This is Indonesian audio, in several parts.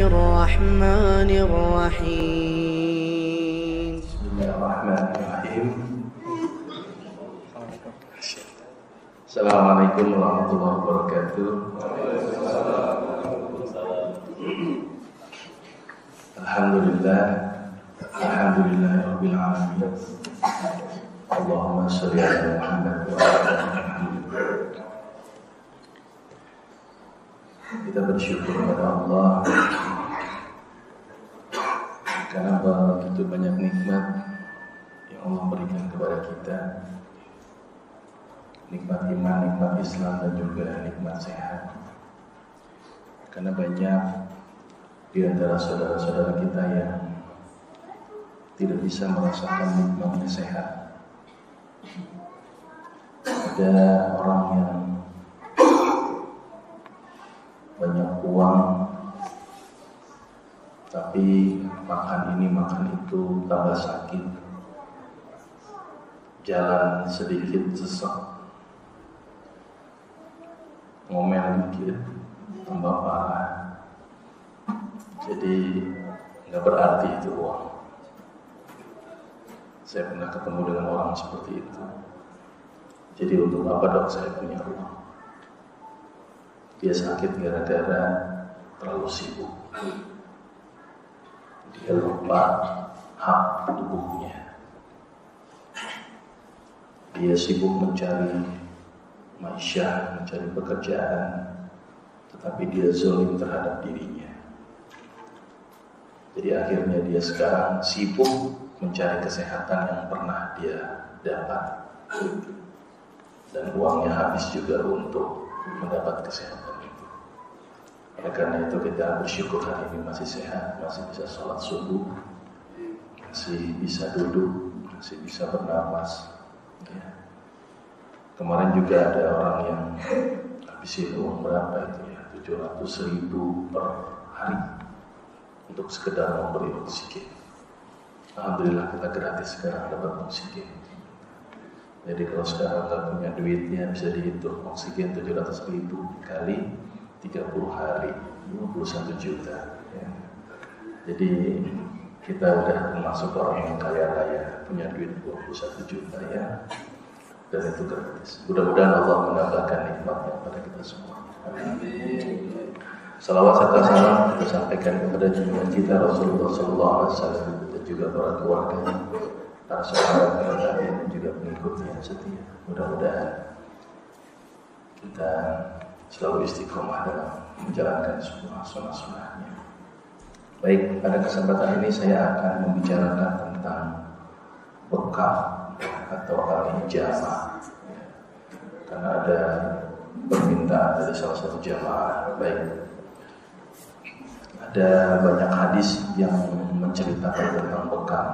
الرحمن الرحيم. بسم الله الرحمن الرحيم. Assalamualaikum warahmatullahi wabarakatuh. Alhamdulillah, alhamdulillahirabbil alamin. Allahumma shalli ala Muhammad wa ala ali Muhammad. Kita bersyukur kepada Allah karena begitu banyak nikmat yang Allah berikan kepada kita. Nikmat iman, nikmat Islam, dan juga nikmat sehat. Karena banyak di antara saudara-saudara kita yang tidak bisa merasakan nikmatnya sehat. Ada orang yang banyak uang, tapi makan ini makan itu tambah sakit, jalan sedikit sesak, ngomel dikit tambah parah. Jadi nggak berarti itu uang. Saya pernah ketemu dengan orang seperti itu. Jadi untuk apa dok saya punya uang? Dia sakit gara-gara terlalu sibuk. Dia lupa hak tubuhnya. Dia sibuk mencari maisha, mencari pekerjaan, tetapi dia zalim terhadap dirinya. Jadi akhirnya dia sekarang sibuk mencari kesehatan yang pernah dia dapat, dan uangnya habis juga untuk mendapat kesehatan itu. Oleh karena itu kita bersyukur hari ini masih sehat, masih bisa sholat subuh, masih bisa duduk, masih bisa bernapas. Ya. Kemarin juga ada orang yang habisin uang berapa itu ya, 700.000 per hari untuk sekedar memberi oksigen. Alhamdulillah kita gratis sekarang dapat oksigen. Jadi kalau sekarang nggak punya duitnya bisa dihitung oksigen 700.000 kali 30 hari 21 juta. Ya. Jadi kita udah termasuk orang yang kaya raya, punya duit 21 juta ya. Dan itu gratis. Mudah-mudahan Allah menambahkan nikmatnya kepada kita semua. Amin. Salawat serta salam kita sampaikan kepada junjungan kita Rasulullah SAW dan juga para keluarganya, para sahabat, para tabi'in, dan juga pengikutnya yang setia. Mudah-mudahan kita selalu istiqomah dalam menjalankan semua sunnah-sunnahnya. Baik, pada kesempatan ini saya akan membicarakan tentang bekal atau al-hijamah, karena ada permintaan dari salah satu jamaah. Baik, ada banyak hadis yang menceritakan tentang bekal.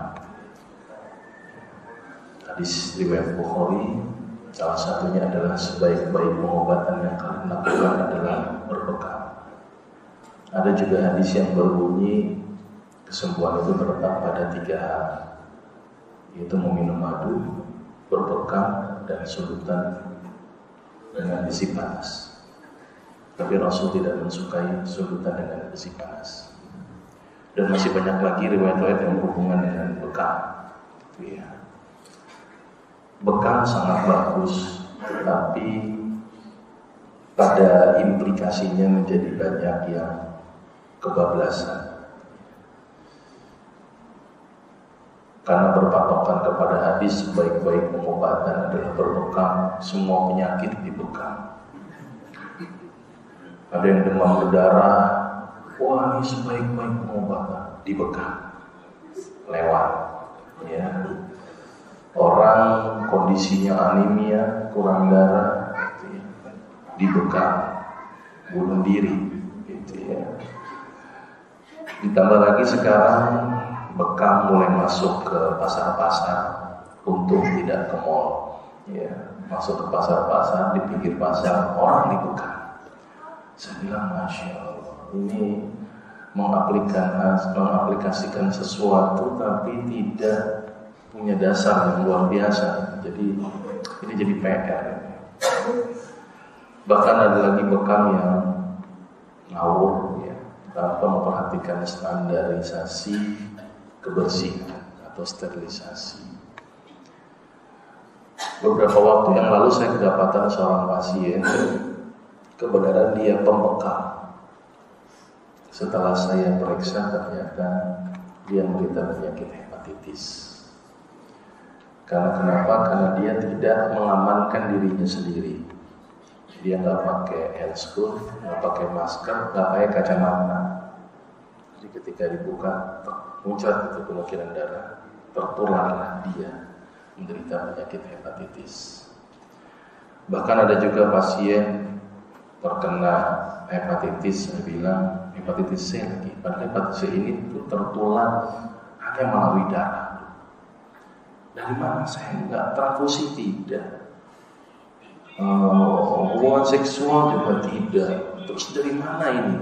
Hadis riwayat Bukhari, salah satunya adalah sebaik-baik pengobatan yang kalian lakukan adalah berbekal. Ada juga hadis yang berbunyi kesembuhan itu terletak pada 3 hal, yaitu meminum madu, berbekal, dan sulutan dengan besi panas. Tapi Rasul tidak mensukai sulutan dengan besi panas. Dan masih banyak lagi riwayat-riwayat yang berhubungan dengan bekal. Ya. Bekal sangat bagus, tapi pada implikasinya menjadi banyak yang kebablasan. Karena berpatokan kepada hadis sebaik-baik pengobatan adalah berbekal, semua penyakit dibekal. Ada yang demam berdarah, wah ini sebaik-baik pengobatan, dibekal, lewat. Ya. Orang kondisinya anemia, kurang darah, gitu ya, dibekal, bunuh diri, gitu ya. Ditambah lagi sekarang bekal mulai masuk ke pasar-pasar untuk tidak ke mall, ya, masuk ke pasar-pasar, di pinggir pasar orang dibekal. Saya bilang Masya Allah, ini mengaplikasikan sesuatu tapi tidak punya dasar yang luar biasa. Jadi ini jadi PR. Bahkan ada lagi bekal yang ngawur, ya, tanpa memperhatikan standarisasi kebersihan atau sterilisasi. Beberapa waktu yang lalu saya kedapatan seorang pasien, kebenaran dia pembekal. Setelah saya periksa ternyata dia menderita penyakit hepatitis. Karena kenapa? Karena dia tidak mengamankan dirinya sendiri. Dia nggak pakai handscoon, nggak pakai masker, nggak pakai kacamata. Jadi ketika dibuka, muncrat itu kemungkinan darah, tertularlah dia menderita penyakit hepatitis. Bahkan ada juga pasien terkena hepatitis, saya bilang hepatitis C lagi. Padahal hepatitis C ini tertular hanya melalui darah. Dari mana? Saya nggak transfusi, tidak. Hubungan seksual juga tidak. Terus dari mana ini?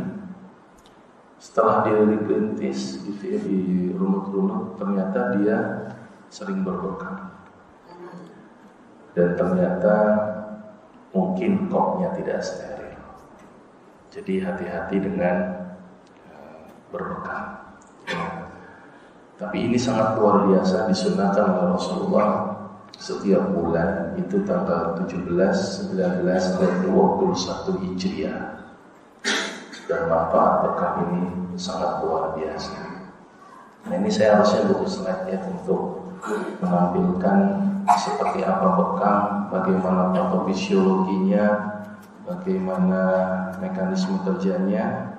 Setelah dia diperintis gitu ya, di runut-runut, ternyata dia sering berbekam. Dan ternyata mungkin kopnya tidak steril. Jadi hati-hati dengan berbekam. Tapi ini sangat luar biasa, disunahkan oleh Rasulullah setiap bulan itu tanggal 17, 19, dan 21 Hijriah. Dan manfaat bekam ini sangat luar biasa. Nah, ini saya harusnya butuh slide ya untuk menampilkan seperti apa bekam, bagaimana patofisiologinya, bagaimana mekanisme kerjanya,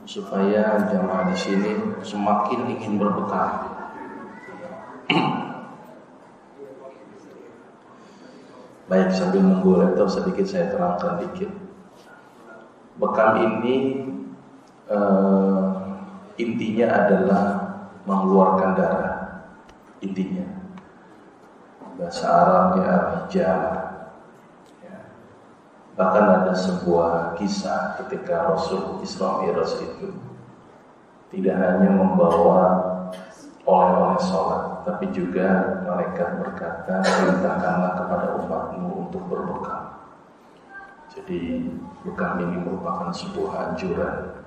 supaya jamaah di sini semakin ingin berbekam. Baik, sambil menunggu laptop sedikit saya terangkan dikit. Bekam ini intinya adalah mengeluarkan darah. Intinya bahasa Arabnya al-hijab. Bahkan ada sebuah kisah ketika Rasul Isra Mi'raj itu tidak hanya membawa oleh-oleh sholat, tapi juga malaikat berkata, perintahkanlah kepada umatmu untuk berbekam. Jadi bekam ini merupakan sebuah anjuran.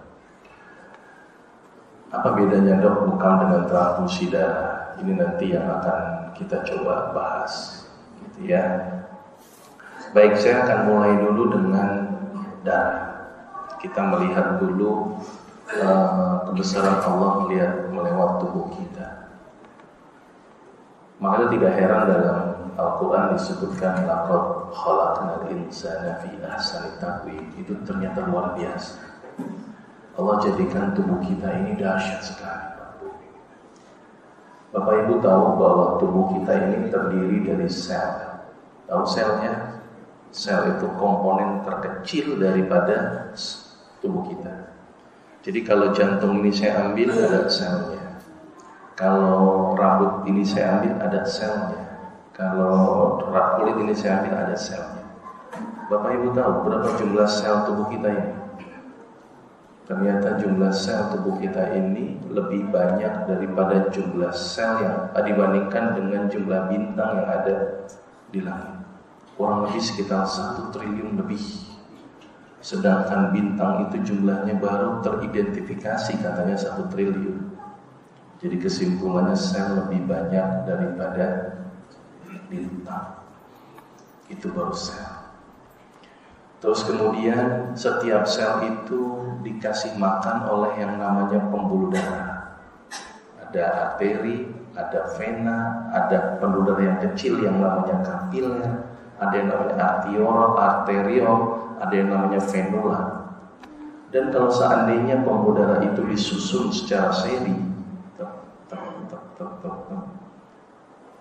Apa bedanya dok bekam dengan transfusi darah? Ini nanti yang akan kita coba bahas, gitu ya. Baik, saya akan mulai dulu dengan darah. Kita melihat dulu kebesaran Allah melihat melewat tubuh kita. Makanya tidak heran dalam Al-Quran disebutkan laqad khalaqnal insana fi ahsani taqwim. Itu ternyata luar biasa. Allah jadikan tubuh kita ini dahsyat sekali. Bapak Ibu tahu bahwa tubuh kita ini terdiri dari sel. Tahu selnya? Sel itu komponen terkecil daripada tubuh kita. Jadi kalau jantung ini saya ambil, ada selnya. Kalau rambut ini saya ambil, ada selnya. Kalau kulit ini saya ambil, ada selnya. Bapak Ibu tahu berapa jumlah sel tubuh kita ini? Ternyata jumlah sel tubuh kita ini lebih banyak daripada jumlah sel yang dibandingkan dengan jumlah bintang yang ada di langit. Kurang lebih sekitar 1 triliun lebih. Sedangkan bintang itu jumlahnya baru teridentifikasi katanya 1 triliun. Jadi kesimpulannya sel lebih banyak daripada bintang. Itu baru sel. Terus kemudian setiap sel itu dikasih makan oleh yang namanya pembuluh darah. Ada arteri, ada vena, ada pembuluh darah yang kecil yang namanya kapiler, ada yang namanya arteriol, ada yang namanya venula. Dan kalau seandainya pembuluh darah itu disusun secara seri,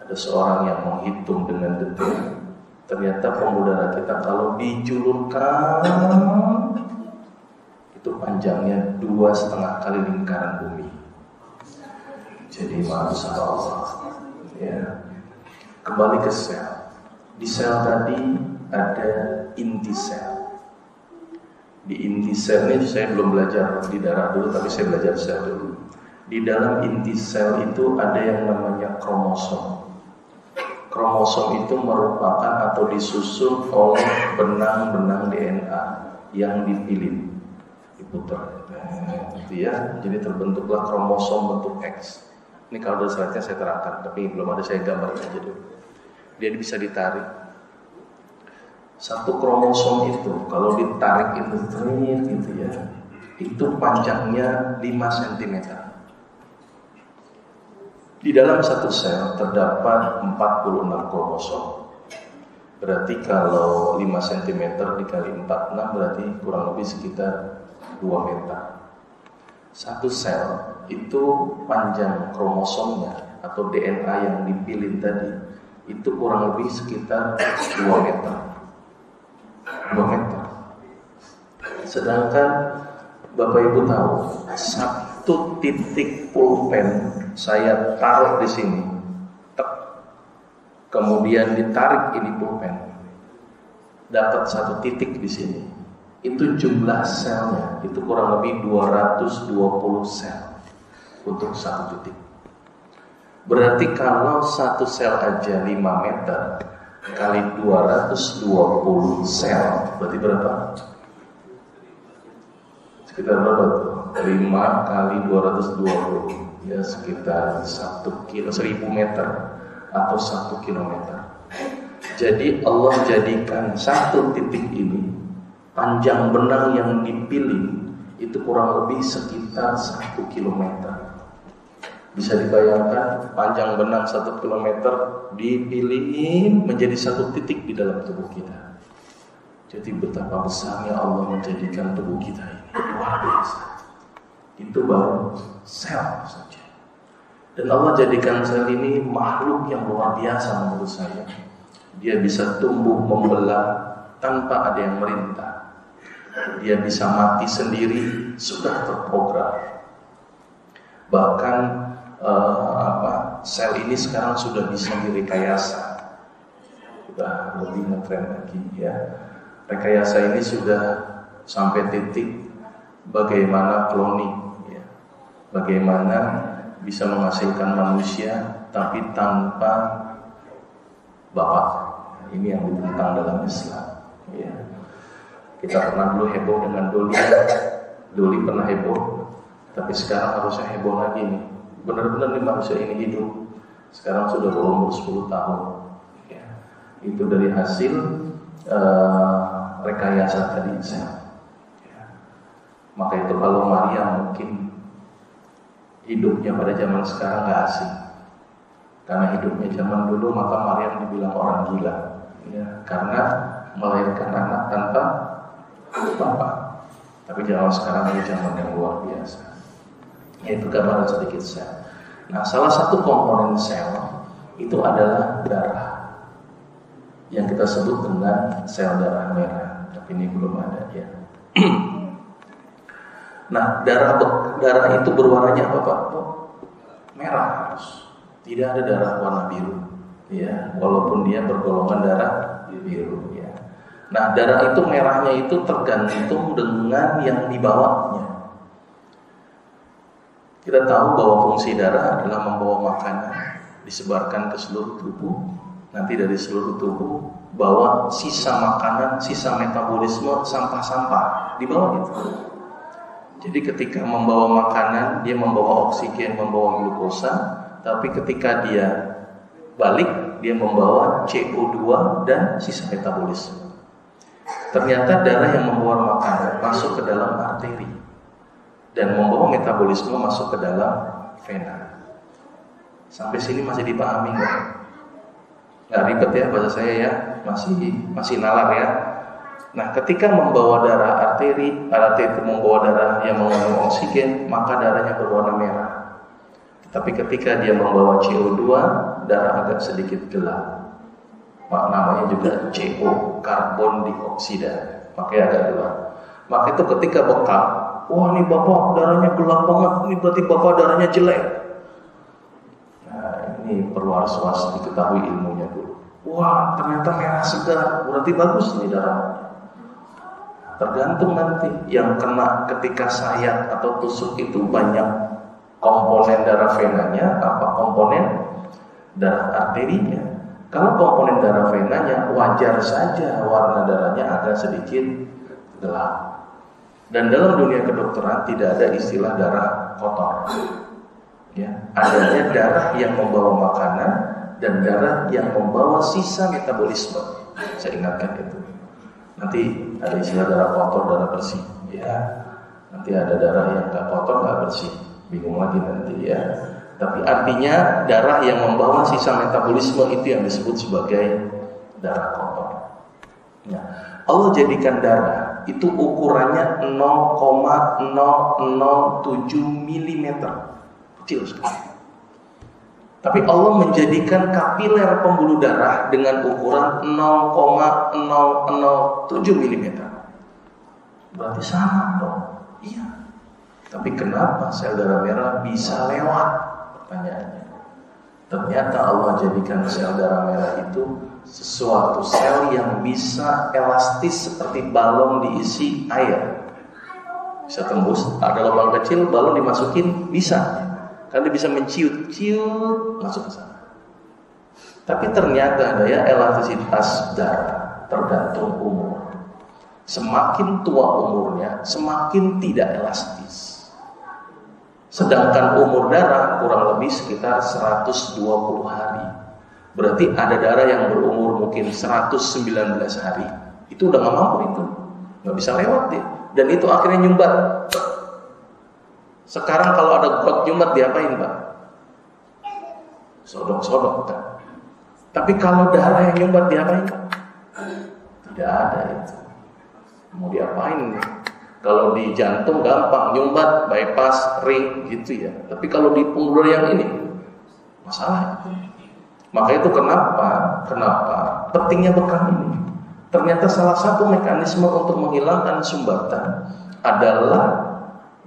ada seorang yang menghitung dengan detail. Ternyata pembuluh darah kita kalau dijulurkan itu panjangnya 2,5 kali lingkaran bumi. Jadi masya Allah. Ya. Kembali ke sel. Di sel tadi ada inti sel. Di inti sel ini saya belum belajar di darah dulu, tapi saya belajar sel dulu. Di dalam inti sel itu ada yang namanya kromosom. Kromosom itu merupakan atau disusun oleh benang-benang DNA yang dipilih. diputar gitu ya. Jadi terbentuklah kromosom bentuk X. Ini kalau ada slide-nya saya terangkan, tapi belum ada, saya gambar aja dulu. Dia bisa ditarik. Satu kromosom itu kalau ditarik itu gitu ya, itu panjangnya 5 cm. Di dalam satu sel terdapat 46 kromosom. Berarti kalau 5 cm dikali 46 berarti kurang lebih sekitar 2 meter. Satu sel itu panjang kromosomnya atau DNA yang dipilih tadi itu kurang lebih sekitar 2 meter. 2 meter. Sedangkan Bapak Ibu tahu, satu titik pulpen saya taruh di sini, kemudian ditarik ini pulpen, dapat satu titik di sini. Itu jumlah selnya, itu kurang lebih 220 sel untuk satu titik. Berarti kalau satu sel aja 5 meter kali 220 sel, berarti berapa? Sekitar berapa tuh? 5 kali 220, ya sekitar 1.000 meter atau 1 kilometer. Jadi Allah jadikan satu titik ini, panjang benang yang dipilih itu kurang lebih sekitar 1 kilometer. Bisa dibayangkan panjang benang 1 kilometer dipilih menjadi satu titik di dalam tubuh kita. Jadi betapa besarnya Allah menjadikan tubuh kita ini, luar biasa. Itu baru sel saja. Dan Allah jadikan sel ini makhluk yang luar biasa menurut saya. Dia bisa tumbuh membelah tanpa ada yang merintah. Dia bisa mati sendiri, sudah terprogram. Bahkan sel ini sekarang sudah bisa direkayasa. Sudah lebih ngetren lagi ya. Rekayasa ini sudah sampai titik bagaimana cloning ya. Bagaimana bisa menghasilkan manusia tapi tanpa bapak. Ini yang ditentang dalam Islam ya. Kita pernah dulu heboh dengan Doli pernah heboh, tapi sekarang harusnya heboh lagi nih. Benar-benar nih manusia ini hidup. Sekarang sudah berumur 10 tahun ya. Itu dari hasil rekayasa tadi ya. Maka itu kalau Maria mungkin hidupnya pada zaman sekarang gak asing, karena hidupnya zaman dulu maka Maryam dibilang orang gila ya, karena melahirkan anak tanpa bapak. Tapi zaman sekarang ini zaman yang luar biasa. Itu gambaran sedikit sel. Nah, salah satu komponen sel itu adalah darah, yang kita sebut dengan sel darah merah. Tapi ini belum ada ya. Nah, darah itu berwarnanya apa Pak? Merah harus. Tidak ada darah warna biru ya, walaupun dia bergolongan darah biru ya. Nah, darah itu merahnya itu tergantung dengan yang dibawanya. Kita tahu bahwa fungsi darah adalah membawa makanan, disebarkan ke seluruh tubuh. Nanti dari seluruh tubuh bawa sisa makanan, sisa metabolisme, sampah-sampah dibawa gitu. Jadi ketika membawa makanan, dia membawa oksigen, membawa glukosa. Tapi ketika dia balik, dia membawa CO2 dan sisa metabolisme. Ternyata darah yang membawa makanan masuk ke dalam arteri dan membawa metabolisme masuk ke dalam vena. Sampai sini masih dipahami nggak? Nggak ribet ya bahasa saya ya, masih nalar ya. Nah, ketika membawa darah arteri itu membawa darah yang mengandung oksigen, maka darahnya berwarna merah. Tapi ketika dia membawa CO2, darah agak sedikit gelap. Namanya juga CO, karbon dioksida, makanya agak gelap. Maka itu ketika bekam, wah ini bapak darahnya gelap banget, ini berarti bapak darahnya jelek. Nah, ini perlu harus diketahui ilmunya dulu. Wah ternyata merah segar, berarti bagus nih darahnya. Tergantung nanti yang kena ketika sayat atau tusuk itu banyak komponen darah venanya apa komponen darah arterinya. Kalau komponen darah venanya wajar saja warna darahnya agak sedikit gelap. Dan dalam dunia kedokteran tidak ada istilah darah kotor. Ya, adanya darah yang membawa makanan dan darah yang membawa sisa metabolisme. Saya ingatkan itu. Nanti ada istilah darah kotor, darah bersih. Ya, nanti ada darah yang nggak kotor, nggak bersih. Bingung lagi nanti ya. Tapi artinya darah yang membawa sisa metabolisme itu yang disebut sebagai darah kotor. Ya. Allah jadikan darah itu ukurannya 0,007 mm, kecil sekali. Tapi Allah menjadikan kapiler pembuluh darah dengan ukuran 0,007 mm. Berarti sama dong? Iya. Tapi kenapa sel darah merah bisa lewat? Pertanyaannya. Ternyata Allah jadikan sel darah merah itu sesuatu sel yang bisa elastis seperti balon diisi air. Bisa tembus, ada lubang kecil, balon dimasukin, bisa. Karena dia bisa menciut-ciut masuk ke sana. Tapi ternyata daya elastisitas darah tergantung umur. Semakin tua umurnya, semakin tidak elastis. Sedangkan umur darah kurang lebih sekitar 120 hari. Berarti ada darah yang berumur mungkin 119 hari. Itu udah gak mampu itu. Gak bisa lewat dia. Dan itu akhirnya nyumbat. Sekarang kalau ada got nyumbat diapain Pak? Sodok-sodok kan. Tapi kalau darah yang nyumbat diapain Pak? Tidak ada itu. Mau diapain? Kalau di jantung gampang nyumbat, bypass, ring gitu ya. Tapi kalau di pembuluh yang ini masalah. Maka itu kenapa pentingnya bekam ini. Ternyata salah satu mekanisme untuk menghilangkan sumbatan adalah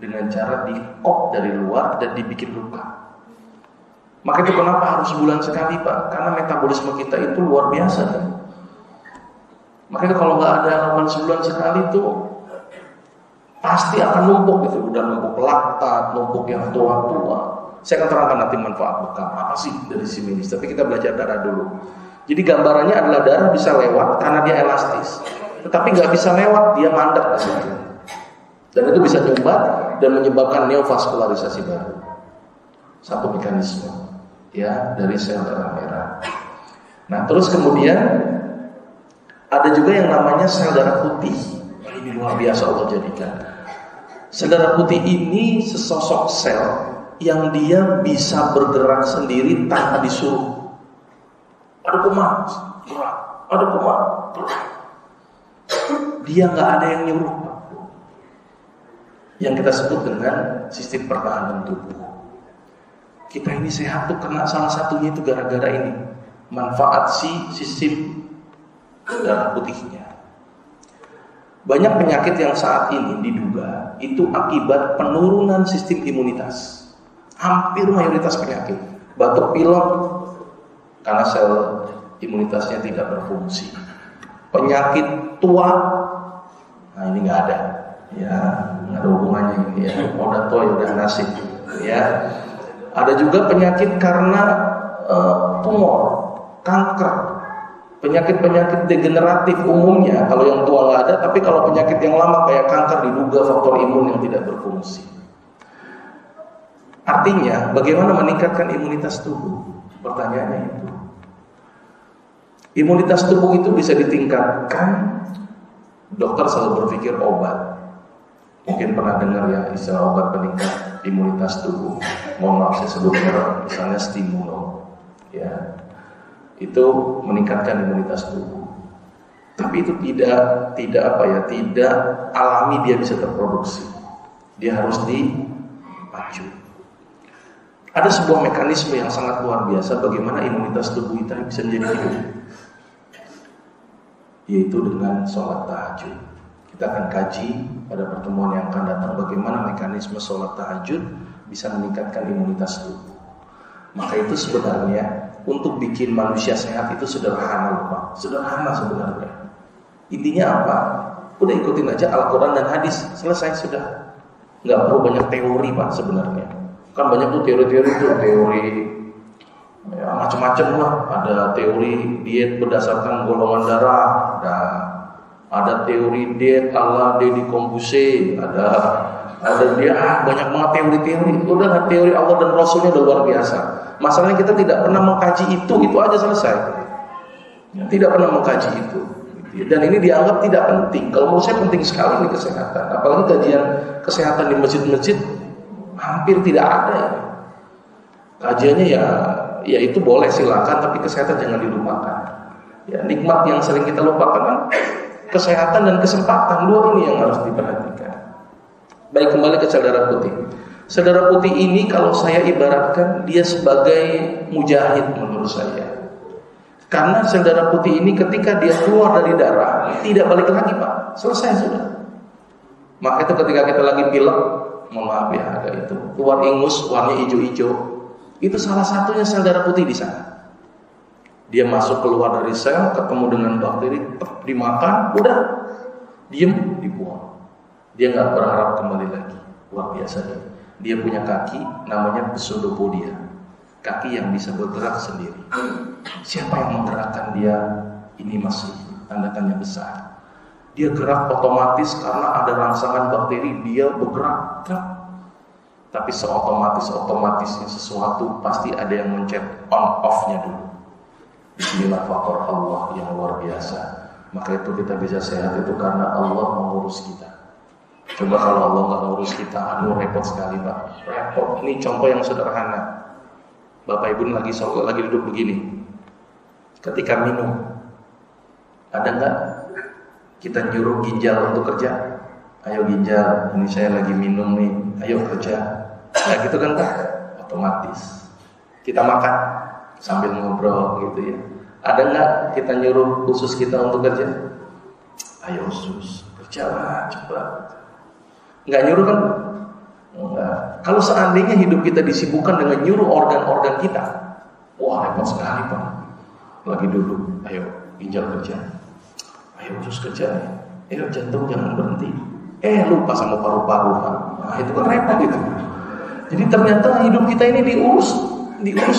dengan cara dikop dari luar dan dibikin luka. Maka itu kenapa harus sebulan sekali Pak? Karena metabolisme kita itu luar biasa kan? Maka itu kalau nggak ada lawan sebulan sekali itu pasti akan numpuk gitu. Udah numpuk laktat, numpuk yang tua-tua. Saya akan terangkan nanti manfaat bekam apa sih dari si medis. Tapi kita belajar darah dulu. Jadi gambarannya adalah darah bisa lewat karena dia elastis. Tetapi nggak bisa lewat, dia mandek di situ. Dan itu bisa nyumbat dan menyebabkan neovaskularisasi baru. Satu mekanisme ya dari sel darah merah. Nah, terus kemudian ada juga yang namanya sel darah putih. Ini luar biasa Allah jadikan. Sel darah putih ini sesosok sel yang dia bisa bergerak sendiri tanpa disuruh. Ada kumat, gerak. Ada kumat, gerak. Dia nggak ada yang nyuruh. Yang kita sebut dengan sistem pertahanan tubuh. Kita ini sehat tuh karena salah satunya itu gara-gara ini. Manfaat si sistem darah putihnya. Banyak penyakit yang saat ini diduga itu akibat penurunan sistem imunitas. Hampir mayoritas penyakit. Batuk pilek karena sel imunitasnya tidak berfungsi. Penyakit tua, nah ini nggak ada. Ya, nggak ada hubungannya ini ya. Udah tua ya udah nasib. Ya. Ada juga penyakit karena tumor, kanker. Penyakit-penyakit degeneratif umumnya kalau yang tua nggak ada, tapi kalau penyakit yang lama kayak kanker diduga faktor imun yang tidak berfungsi. Artinya, bagaimana meningkatkan imunitas tubuh? Pertanyaannya itu. Imunitas tubuh itu bisa ditingkatkan. Dokter selalu berpikir obat. Mungkin pernah dengar ya istilah obat peningkat imunitas tubuh. Mohon maaf saya sebut merek, misalnya Stimulo. Ya. Itu meningkatkan imunitas tubuh. Tapi itu tidak alami dia bisa terproduksi. Dia harus dipacu. Ada sebuah mekanisme yang sangat luar biasa bagaimana imunitas tubuh kita bisa menjadi hidup. Yaitu dengan sholat tahajud. Kita akan kaji pada pertemuan yang akan datang bagaimana mekanisme sholat tahajud bisa meningkatkan imunitas tubuh. Maka itu sebenarnya untuk bikin manusia sehat itu sederhana loh Pak. Sederhana sebenarnya. Intinya apa? Udah ikutin aja Al-Quran dan hadis. Selesai sudah. Nggak perlu banyak teori Pak sebenarnya. Kan banyak tuh teori-teori tuh. Teori ya, macam-macam lah. Ada teori diet berdasarkan golongan darah. Ada Ada teori dead ala Deddy Corbuzier, ada dia banyak banget teori-teori. Udah teori Allah dan Rasulnya udah luar biasa. Masalahnya kita tidak pernah mengkaji itu aja selesai. Tidak pernah mengkaji itu. Dan ini dianggap tidak penting. Kalau menurut saya penting sekali ini kesehatan. Apalagi kajian kesehatan di masjid-masjid hampir tidak ada ya. Kajiannya ya itu boleh silakan, tapi kesehatan jangan dilupakan. Ya, nikmat yang sering kita lupakan kan kesehatan dan kesempatan, dua ini yang harus diperhatikan. Baik, kembali ke sel darah putih. Sel darah putih ini kalau saya ibaratkan dia sebagai mujahid menurut saya. Karena sel darah putih ini ketika dia keluar dari darah tidak balik lagi Pak, selesai sudah. Maka itu ketika kita lagi pilek, mohon maaf ya ada itu keluar ingus warnanya hijau-hijau, itu salah satunya sel darah putih di sana. Dia masuk keluar dari sel, ketemu dengan bakteri, dimakan, udah diem, dibuang. Dia nggak berharap kembali lagi. Luar biasa dia. Dia punya kaki, namanya pseudopodia, kaki yang bisa bergerak sendiri. Siapa yang menggerakkan dia? Ini masih tanda tanya besar. Dia gerak otomatis karena ada rangsangan bakteri, dia bergerak. Tapi seotomatisnya sesuatu pasti ada yang mencet on off-nya dulu. Inilah faktor Allah yang luar biasa. Maka itu kita bisa sehat itu karena Allah mengurus kita. Coba kalau Allah nggak ngurus kita, aduh repot sekali Pak. Repot. Ini contoh yang sederhana. Bapak Ibu lagi duduk begini. Ketika minum, ada nggak kita nyuruh ginjal untuk kerja? Ayo ginjal, ini saya lagi minum nih, ayo kerja. Nah gitu kan Pak, otomatis. Kita makan sambil ngobrol gitu ya. Ada nggak kita nyuruh usus kita untuk kerja? Ayo usus, kerjalah cepat. Nggak nyuruh kan? Enggak. Kalau seandainya hidup kita disibukkan dengan nyuruh organ-organ kita, wah repot sekali Pak. Lagi duduk, ayo ginjal kerja, ayo usus kerja, ayo jantung jangan berhenti. Lupa sama paru-paru Pak. Nah itu kan repot itu. Jadi ternyata hidup kita ini diurus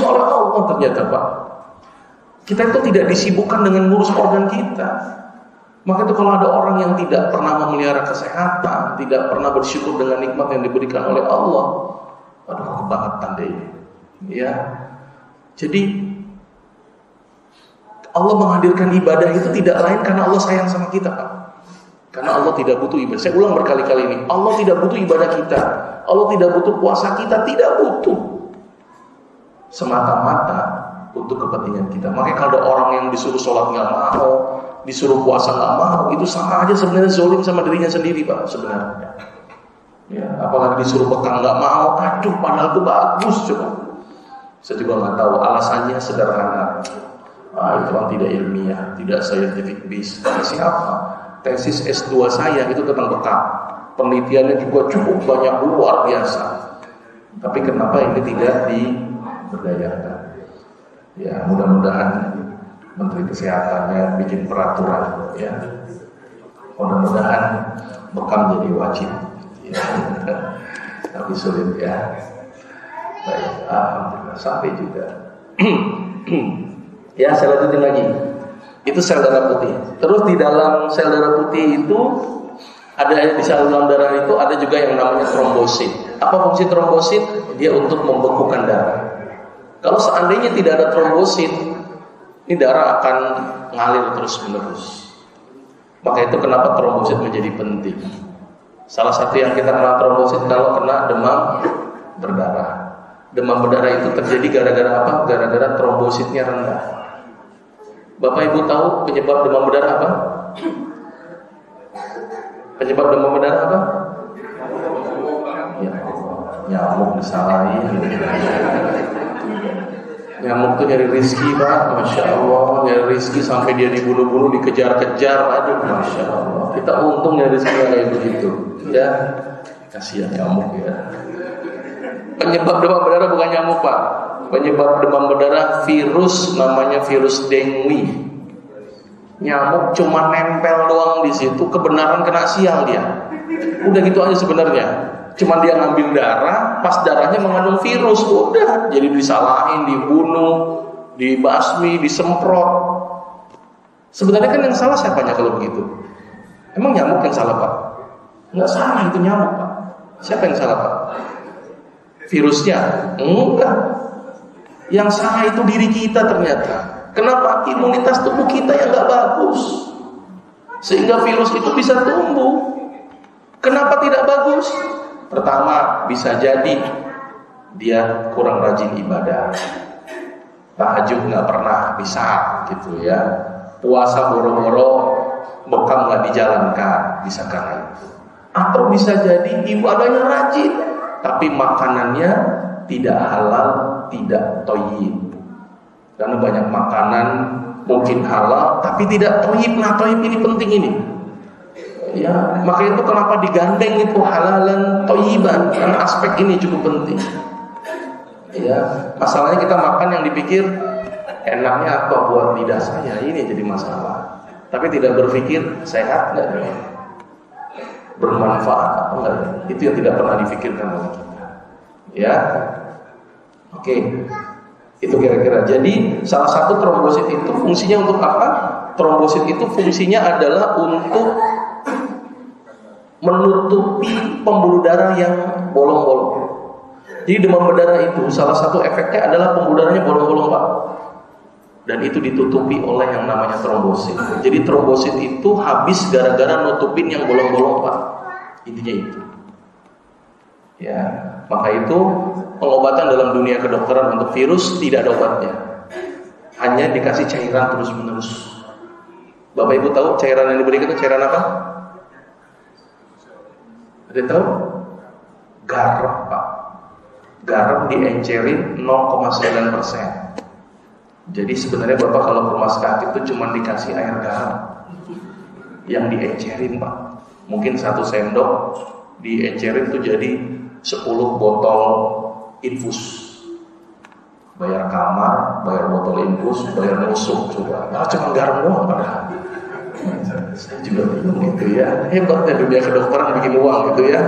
oleh Allah ternyata Pak. Kita itu tidak disibukkan dengan ngurus organ kita. Maka itu kalau ada orang yang tidak pernah memelihara kesehatan, tidak pernah bersyukur dengan nikmat yang diberikan oleh Allah, aduh kebangetan deh. Ya. Jadi Allah menghadirkan ibadah itu tidak lain karena Allah sayang sama kita Pak. Karena Allah tidak butuh ibadah. Saya ulang berkali-kali ini, Allah tidak butuh ibadah kita. Allah tidak butuh puasa kita, tidak butuh. Semata-mata untuk kepentingan kita. Makanya kalau ada orang yang disuruh sholat nggak mau, disuruh puasa nggak mau, itu sama aja sebenarnya zolim sama dirinya sendiri Pak sebenarnya. Ya, apalagi disuruh bekam nggak mau, aduh padahal itu bagus coba. Saya juga nggak tahu alasannya sederhana. Itu kan tidak ilmiah, tidak scientific base. Siapa? Tesis S2 saya itu tentang bekam. Penelitiannya juga cukup banyak, luar biasa. Tapi kenapa ini tidak diberdayakan? Ya mudah-mudahan Menteri Kesehatannya bikin peraturan ya. Mudah-mudahan bekam jadi wajib ya. Tapi sulit ya. Baik, alhamdulillah sampai juga. Ya saya lanjutin lagi. Itu sel darah putih. Terus di dalam sel darah putih itu ada di saluran darah itu ada juga yang namanya trombosit. Apa fungsi trombosit? Dia untuk membekukan darah. Kalau seandainya tidak ada trombosit, ini darah akan ngalir terus-menerus. Maka itu kenapa trombosit menjadi penting. Salah satu yang kita kenal trombosit kalau kena demam berdarah. Demam berdarah itu terjadi gara-gara apa? Gara-gara trombositnya rendah. Bapak Ibu tahu penyebab demam berdarah apa? Penyebab demam berdarah apa? Ya, nyamuk disalahin. Nyamuk tuh nyari rezeki Pak, Masya Allah. Nyari rezeki sampai dia dibunuh-bunuh, dikejar-kejar. Aduh Masya Allah. Kita untung nyari rezeki kayak begitu ya. Kasihan nyamuk ya. Penyebab demam berdarah bukan nyamuk Pak. Penyebab demam berdarah virus, namanya virus dengue. Nyamuk cuma nempel doang di situ, kebenaran kena sial dia. Udah gitu aja sebenarnya. Cuma dia ngambil darah, pas darahnya mengandung virus, udah jadi disalahin, dibunuh, dibasmi, disemprot. Sebenarnya kan yang salah siapanya kalau begitu? Emang nyamuk yang salah Pak? Enggak salah, itu nyamuk Pak. Siapa yang salah Pak? Virusnya? Enggak. Yang salah itu diri kita ternyata. Kenapa? Imunitas tubuh kita yang enggak bagus, sehingga virus itu bisa tumbuh. Kenapa tidak bagus? Pertama, bisa jadi dia kurang rajin ibadah. Tahajud nggak pernah bisa gitu ya. Puasa boro-boro, bekam nggak dijalankan, bisa karena itu. Atau bisa jadi ibadahnya rajin, tapi makanannya tidak halal, tidak thayyib. Karena banyak makanan mungkin halal, tapi tidak thayyib. Nah, thayyib ini penting ini. Ya, maka itu kenapa digandeng itu halalan thayyiban, karena aspek ini cukup penting. Ya, masalahnya kita makan yang dipikir enaknya apa buat lidah saya, ini jadi masalah. Tapi tidak berpikir sehat enggak ya? Bermanfaat apa enggak ya? Itu yang tidak pernah difikirkan oleh kita. Ya. Oke. Itu kira-kira. Jadi salah satu trombosit itu fungsinya untuk apa? Trombosit itu fungsinya adalah untuk menutupi pembuluh darah yang bolong-bolong. Jadi demam berdarah itu salah satu efeknya adalah pembuluh darahnya bolong-bolong Pak. Dan itu ditutupi oleh yang namanya trombosit. Jadi trombosit itu habis gara-gara nutupin yang bolong-bolong Pak. Intinya itu. Ya, maka itu pengobatan dalam dunia kedokteran untuk virus tidak ada obatnya. Hanya dikasih cairan terus-menerus. Bapak Ibu tahu cairan yang diberikan itu cairan apa? Ada tahu? Garam Pak. Garam diencerin 0,9%. Jadi sebenarnya Bapak kalau ke rumah sakit itu cuma dikasih air garam yang diencerin Pak. Mungkin 1 sendok diencerin itu jadi 10 botol infus. Bayar kamar, bayar botol infus, bayar nusuk coba. Nah, cuma garam doang padahal. Saya juga bingung itu ya. Hebatnya dunia kedokteran bikin uang gitu ya.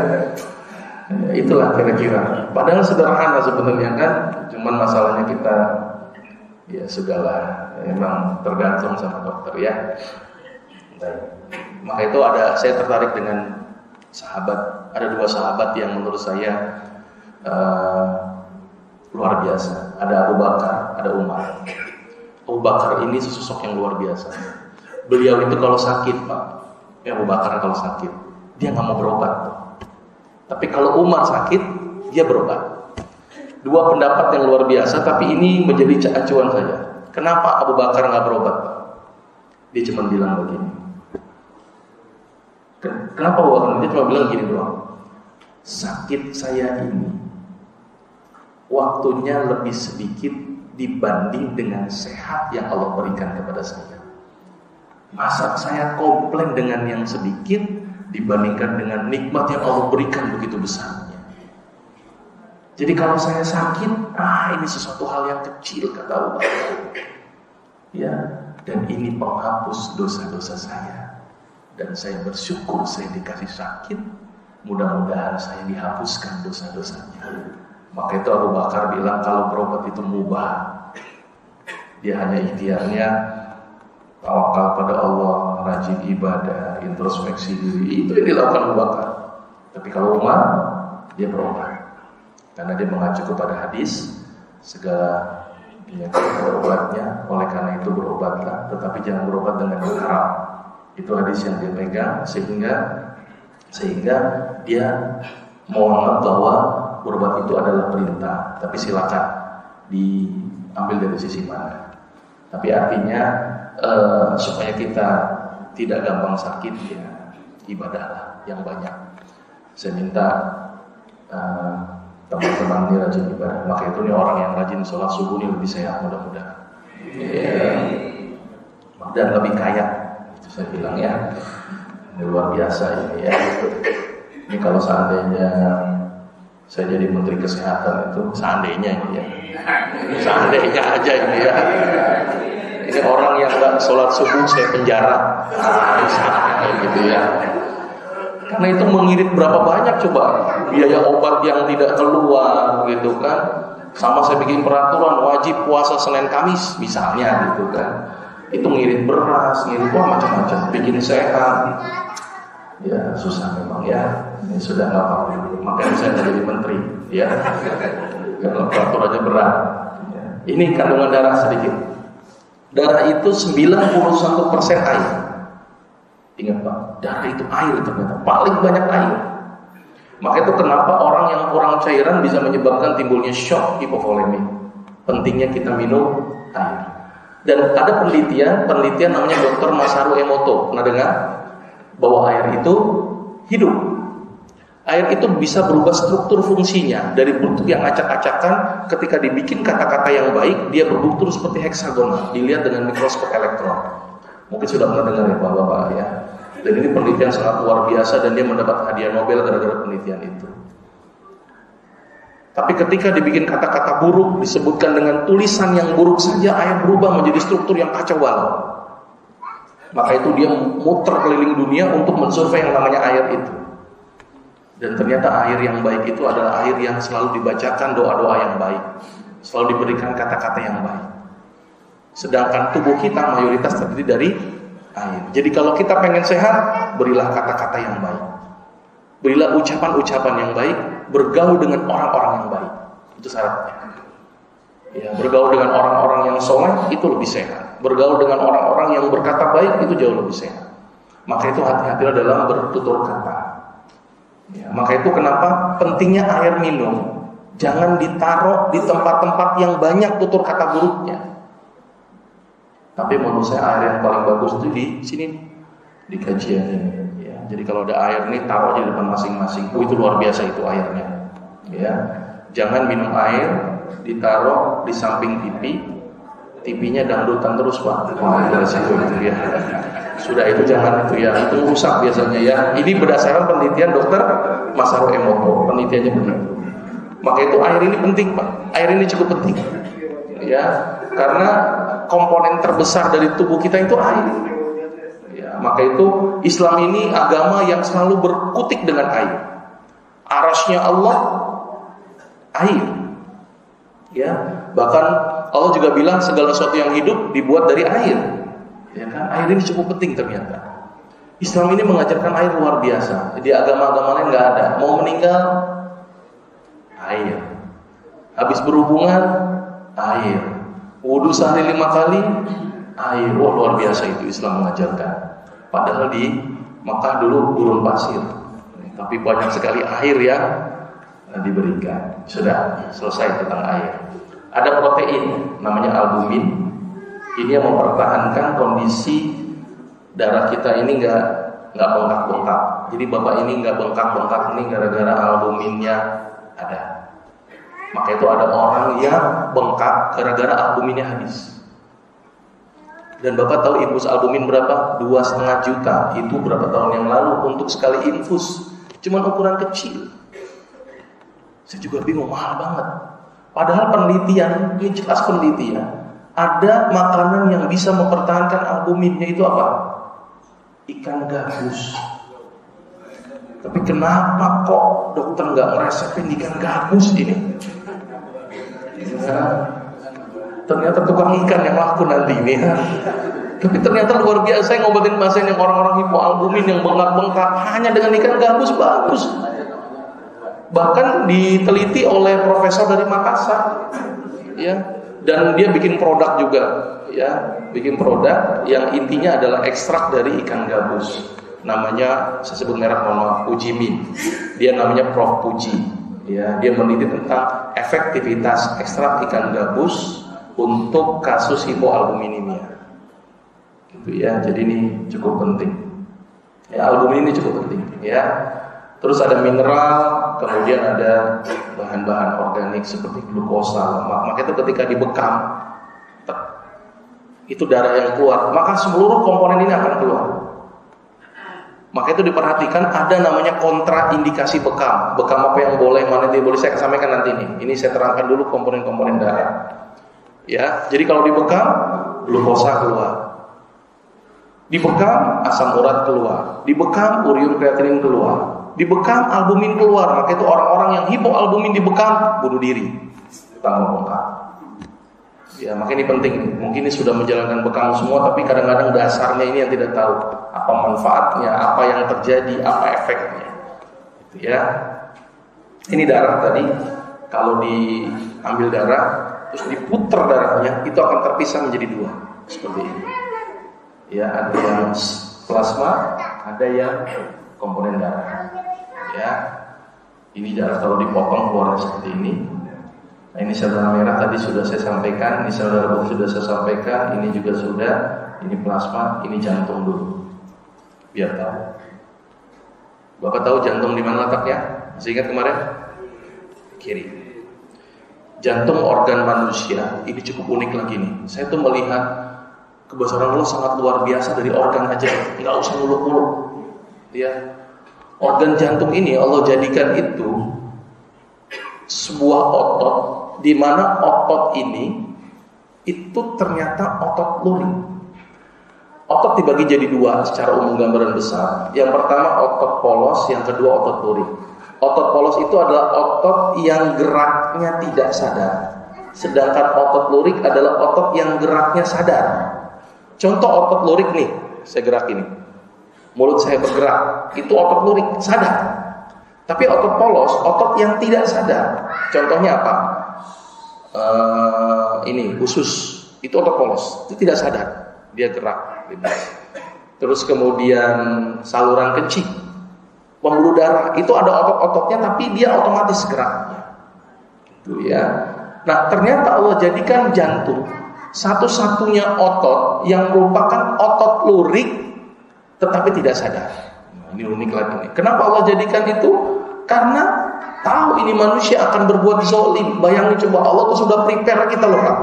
Itulah kira-kira. Padahal sederhana sebenarnya kan. Cuman masalahnya kita ya segala memang tergantung sama dokter ya. Baik. Maka itu saya tertarik dengan sahabat. Ada 2 sahabat yang menurut saya luar biasa. Ada Abu Bakar, ada Umar. Abu Bakar ini sosok yang luar biasa. Beliau itu kalau sakit Pak, Abu Bakar kalau sakit dia nggak mau berobat. Tapi kalau Umar sakit dia berobat. 2 pendapat yang luar biasa, tapi ini menjadi acuan saya. Kenapa Abu Bakar nggak berobat Pak? Dia cuma bilang begini. Kenapa Abu Bakar? Dia cuma bilang gini doang. Sakit saya ini waktunya lebih sedikit dibanding dengan sehat yang Allah berikan kepada saya. Masa saya komplain dengan yang sedikit dibandingkan dengan nikmat yang Allah berikan begitu besarnya. Jadi kalau saya sakit, ini sesuatu hal yang kecil kata Abu Bakar. Ya, dan ini penghapus dosa-dosa saya. Dan saya bersyukur saya dikasih sakit. Mudah-mudahan saya dihapuskan dosa-dosanya. Maka itu Abu Bakar bilang kalau berobat itu mubah. Dia hanya ikhtiarnya tawakal pada Allah, rajin ibadah, introspeksi diri. Itu yang dilakukan Abu Bakar. Tapi kalau Umar, dia berobat. Karena dia mengacu kepada hadis, segala penyakit ada obatnya. Oleh karena itu berobatlah, tetapi jangan berobat dengan yang haram. Itu hadis yang dia pegang, sehingga dia menganggap bahwa berobat itu adalah perintah. Tapi silakan diambil dari sisi mana. Tapi artinya supaya kita tidak gampang sakit ya ibadahlah yang banyak. Saya minta teman-teman ini rajin ibadah. Maka itu nih orang yang rajin sholat subuh ini lebih sehat mudah-mudahan dan lebih kaya. Itu saya bilang ya. Ini luar biasa ini ya. Ini kalau seandainya saya jadi Menteri Kesehatan itu seandainya ini ya. Seandainya aja ini ya. Ini orang yang nggak sholat subuh saya penjara, misalnya gitu ya. Karena itu mengirit berapa banyak coba biaya obat yang tidak keluar gitu kan. Sama saya bikin peraturan wajib puasa Senin Kamis misalnya gitu kan. Itu ngirit beras, ngirit macam-macam, bikin sehat. Ya susah memang ya. Ini sudah nggak apa-apa. Makanya saya nggak jadi menteri, ya. Karena peraturannya berat. Ya. Ini kandungan darah sedikit. Darah itu 91% air. Ingat Pak, darah itu air ternyata. Paling banyak air. Maka itu kenapa orang yang kurang cairan bisa menyebabkan timbulnya shock hipovolemik. Pentingnya kita minum air. Dan ada penelitian namanya Dr. Masaru Emoto. Pernah dengar? Bahwa air itu hidup. Air itu bisa berubah struktur fungsinya. Dari bentuk yang acak-acakan, ketika dibikin kata-kata yang baik, dia berbentuk seperti heksagonal. Dilihat dengan mikroskop elektron. Mungkin sudah pernah dengar ya Bapak-Bapak ya. Dan ini penelitian sangat luar biasa dan dia mendapat hadiah Nobel gara-gara penelitian itu. Tapi ketika dibikin kata-kata buruk, disebutkan dengan tulisan yang buruk saja, air berubah menjadi struktur yang kacau balau. Maka itu dia muter keliling dunia untuk mensurvei yang namanya air itu. Dan ternyata air yang baik itu adalah air yang selalu dibacakan doa-doa yang baik, selalu diberikan kata-kata yang baik. Sedangkan tubuh kita mayoritas terdiri dari air. Jadi kalau kita pengen sehat, berilah kata-kata yang baik, berilah ucapan-ucapan yang baik, bergaul dengan orang-orang yang baik. Itu syaratnya. Ya, bergaul dengan orang-orang yang soleh itu lebih sehat. Bergaul dengan orang-orang yang berkata baik itu jauh lebih sehat. Maka itu hati-hatilah dalam bertutur kata. Ya, maka itu kenapa pentingnya air minum. Jangan ditaruh di tempat-tempat yang banyak tutur kata buruknya. Tapi menurut saya air yang paling bagus itu di sini, di kajian ini. Ya, jadi kalau ada air ini taruh di depan masing-masing. Itu luar biasa itu airnya. Ya, jangan minum air ditaruh di samping TV-nya dangdutan terus Pak. Dari situ itu ya. Sudah itu jangan itu ya, itu rusak biasanya ya. Ini berdasarkan penelitian Dr. Masaru Emoto, penelitiannya begitu. Maka itu air ini penting Pak. Air ini cukup penting. Ya, karena komponen terbesar dari tubuh kita itu air. Ya, maka itu Islam ini agama yang selalu berkutik dengan air. Arasnya Allah air. Ya, bahkan Allah juga bilang segala sesuatu yang hidup dibuat dari air. Ya kan? Air ini cukup penting ternyata. Islam ini mengajarkan air luar biasa. Jadi agama-agama lain nggak ada. Mau meninggal, air. Habis berhubungan, air. Wudu sehari 5 kali, air. Wah, luar biasa itu Islam mengajarkan. Padahal di Makkah dulu gurun pasir, tapi banyak sekali air yang diberikan. Sudah selesai tentang air. Ada protein namanya albumin. Ini yang mempertahankan kondisi darah kita ini nggak bengkak-bengkak. Jadi bapak ini nggak bengkak-bengkak ini gara-gara albuminnya ada. Maka itu ada orang yang bengkak gara-gara albuminnya habis. Dan bapak tahu infus albumin berapa? 2,5 juta. Itu berapa tahun yang lalu untuk sekali infus. Cuman ukuran kecil. Saya juga bingung, mahal banget. Padahal penelitian, ini jelas penelitian. Ada makanan yang bisa mempertahankan albuminnya itu apa? Ikan gabus. Tapi kenapa kok dokter nggak ngeresepin ikan gabus ini? Ya, ternyata tukang ikan yang laku nanti ini ya. Tapi ternyata luar biasa ngobatin pasien yang orang-orang hipoalbumin yang bengkak-bengkak hanya dengan ikan gabus bagus. Bahkan diteliti oleh profesor dari Makassar, ya, dan dia bikin produk juga, ya, bikin produk yang intinya adalah ekstrak dari ikan gabus. Namanya, saya sebut merek, mohon maaf, Pujimin. Dia namanya Prof Puji. Ya, dia meneliti tentang efektivitas ekstrak ikan gabus untuk kasus hipoalbuminemia. Gitu ya, jadi ini cukup penting. Ya, albumin ini cukup penting. Ya. Terus ada mineral, kemudian ada bahan-bahan organik seperti glukosa, lemak. Maka itu ketika dibekam, itu darah yang keluar, maka seluruh komponen ini akan keluar. Maka itu diperhatikan ada namanya kontraindikasi bekam. Bekam apa yang boleh, mana yang tidak boleh, saya sampaikan nanti nih. Ini saya terangkan dulu komponen-komponen darah. Ya, jadi kalau dibekam, glukosa keluar. Dibekam, asam urat keluar. Dibekam, urium kreatinin keluar. Dibekam, albumin keluar. Maka itu orang-orang yang hipoalbumin dibekam, bunuh diri, tambah bengkak. Ya, maka ini penting. Mungkin ini sudah menjalankan bekam semua, tapi kadang-kadang dasarnya ini yang tidak tahu. apa manfaatnya, apa yang terjadi, apa efeknya. Gitu ya. Ini darah tadi, kalau diambil darah terus diputar darahnya, itu akan terpisah menjadi dua seperti ini. Ya, ada yang plasma, ada yang komponen darah. Ya, ini darah kalau dipotong keluar seperti ini. Nah, ini sel darah merah tadi sudah saya sampaikan, ini sel darah putih sudah saya sampaikan, ini juga sudah, ini plasma, ini jantung dulu. Biar tahu. Bapak tahu jantung di mana letaknya? Masih ingat kemarin? Kiri. Jantung organ manusia ini cukup unik lagi nih. Saya tuh melihat kebesaran Allah sangat luar biasa dari organ aja, nggak usah muluk-muluk. Ya, organ jantung ini Allah jadikan itu sebuah otot, di mana otot ini itu ternyata otot luring. Otot dibagi jadi dua secara umum gambaran besar. Yang pertama otot polos, yang kedua otot luring. Otot polos itu adalah otot yang geraknya tidak sadar, sedangkan otot luring adalah otot yang geraknya sadar. Contoh otot luring nih, saya gerak ini, mulut saya bergerak, itu otot luring sadar. Tapi otot polos, otot yang tidak sadar. Contohnya apa? Ini usus, itu otot polos, itu tidak sadar, dia gerak. Terus kemudian saluran kencing, pembuluh darah, itu ada otot-ototnya, tapi dia otomatis geraknya. Itu ya. Nah, ternyata Allah jadikan jantung satu-satunya otot yang merupakan otot luring, tetapi tidak sadar. Nah, ini unik lagi nih. Kenapa Allah jadikan itu? Karena tahu ini manusia akan berbuat zalim. Bayangin coba, Allah tuh sudah prepare kita loh Pak.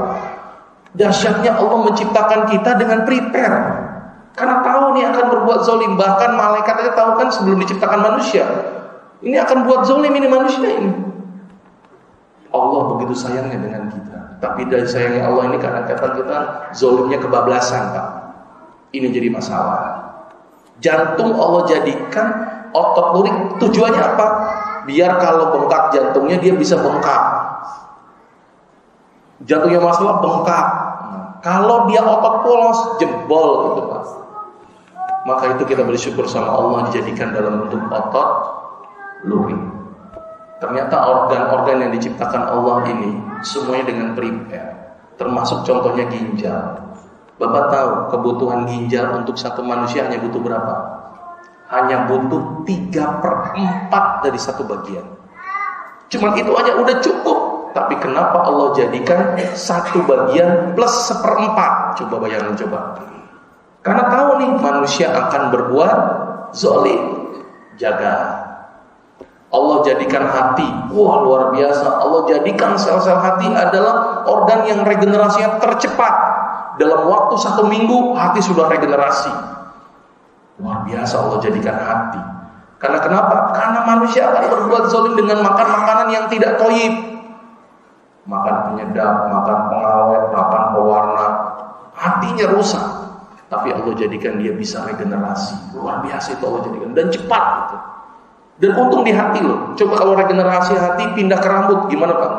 Dahsyatnya Allah menciptakan kita dengan prepare. Karena tahu nih akan berbuat zalim. Bahkan malaikat aja tahu kan sebelum diciptakan manusia, ini akan buat zalim ini manusia ini. Allah begitu sayangnya dengan kita. Tapi dari sayangnya Allah ini kadang-kadang kita zalimnya kebablasan Pak. Ini jadi masalah. Jantung Allah jadikan otot luring, tujuannya apa? Biar kalau bengkak jantungnya dia bisa bengkak. Jantungnya masalah bengkak. Kalau dia otot polos jebol gitu Pak. Maka itu kita bersyukur sama Allah dijadikan dalam bentuk otot luring. Ternyata organ-organ yang diciptakan Allah ini semuanya dengan prepare. Termasuk contohnya ginjal. Bapak tahu kebutuhan ginjal untuk satu manusia hanya butuh berapa? Hanya butuh 3/4 dari satu bagian. Cuman itu aja udah cukup. Tapi kenapa Allah jadikan satu bagian plus 1/4? Coba bayangin coba. Karena tahu nih manusia akan berbuat zalim. Jaga. Allah jadikan hati. Wah luar biasa. Allah jadikan sel-sel hati adalah organ yang regenerasinya tercepat. Dalam waktu 1 minggu hati sudah regenerasi. Luar biasa Allah jadikan hati. Karena kenapa? Karena manusia akan berbuat zalim dengan makan makanan yang tidak thayyib. Makan penyedap, makan pengawet, makan pewarna. Hatinya rusak. Tapi Allah jadikan dia bisa regenerasi. Luar biasa itu Allah jadikan. Dan cepat gitu. Dan untung di hati loh. Coba kalau regenerasi hati pindah ke rambut gimana Pak?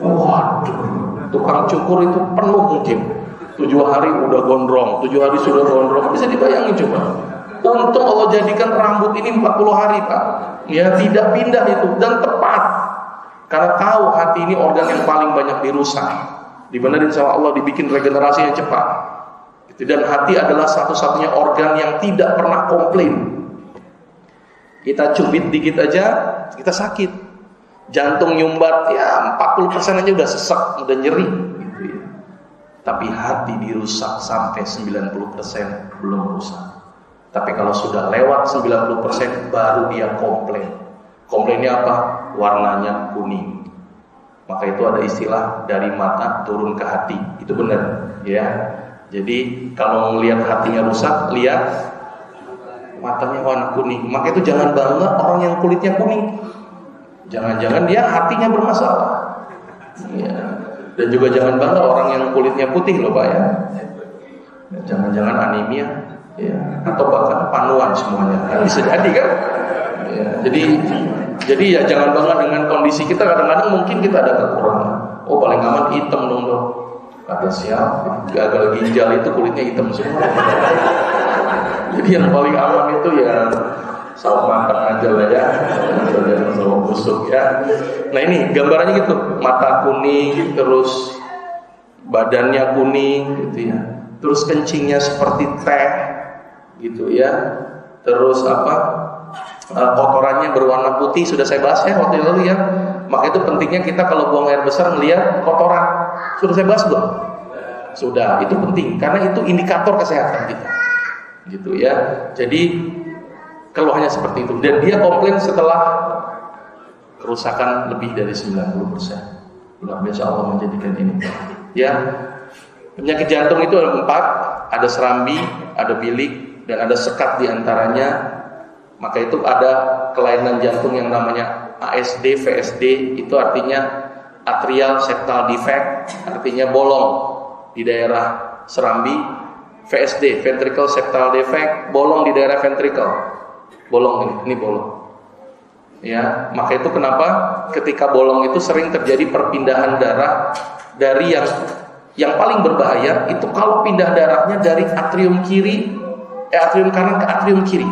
Waduh, tukang cukur itu penuh mungkin. 7 hari udah gondrong, 7 hari sudah gondrong. Bisa dibayangin coba. Untung Allah jadikan rambut ini 40 hari Pak. Ya tidak pindah itu dan tepat. Karena tahu hati ini organ yang paling banyak dirusak. Di mana insya Allah dibikin regenerasi yang cepat. Dan hati adalah satu-satunya organ yang tidak pernah komplain. Kita cubit dikit aja, kita sakit. Jantung nyumbat, ya 40% aja udah sesek, udah nyeri. Gitu ya. Tapi hati dirusak sampai 90% belum rusak. Tapi kalau sudah lewat 90% baru dia komplain. Komplainnya apa? Warnanya kuning. Maka itu ada istilah dari mata turun ke hati. Itu benar, ya. Jadi kalau melihat hatinya rusak, lihat matanya warna kuning. Maka itu jangan bangga orang yang kulitnya kuning. Jangan-jangan dia hatinya bermasalah. Ya. Dan juga jangan bangga orang yang kulitnya putih loh Pak ya. Jangan-jangan anemia, ya. Atau bahkan panuan semuanya. Kan bisa jadi kan? Ya. Jadi ya jangan bangga dengan kondisi kita. Kadang-kadang mungkin kita ada kekurangan. Oh paling aman hitam dong. Kata siapa? Gagal ginjal itu kulitnya hitam semua. Jadi yang paling aman itu ya sawo matang aja lah ya, jangan sawo busuk ya. Nah ini gambarannya gitu, mata kuning, terus badannya kuning gitu ya, terus kencingnya seperti teh gitu ya, terus kotorannya berwarna putih, sudah saya bahas ya waktu lalu ya. Maka itu pentingnya kita kalau buang air besar melihat kotoran. Sudah saya bahas belum? Sudah, itu penting karena itu indikator kesehatan kita. Gitu ya. Jadi keluhannya seperti itu dan dia komplain setelah kerusakan lebih dari 90%. Luar biasa Allah menjadikan ini. Ya. Penyakit jantung itu ada 4, ada serambi, ada bilik dan ada sekat di antaranya. Maka itu ada kelainan jantung yang namanya ASD, VSD, itu artinya atrial septal defect, artinya bolong di daerah serambi. VSD, ventricle septal defect, bolong di daerah ventricle. Bolong ini bolong. Ya, maka itu kenapa ketika bolong itu sering terjadi perpindahan darah dari yang paling berbahaya itu kalau pindah darahnya dari atrium kanan ke atrium kiri.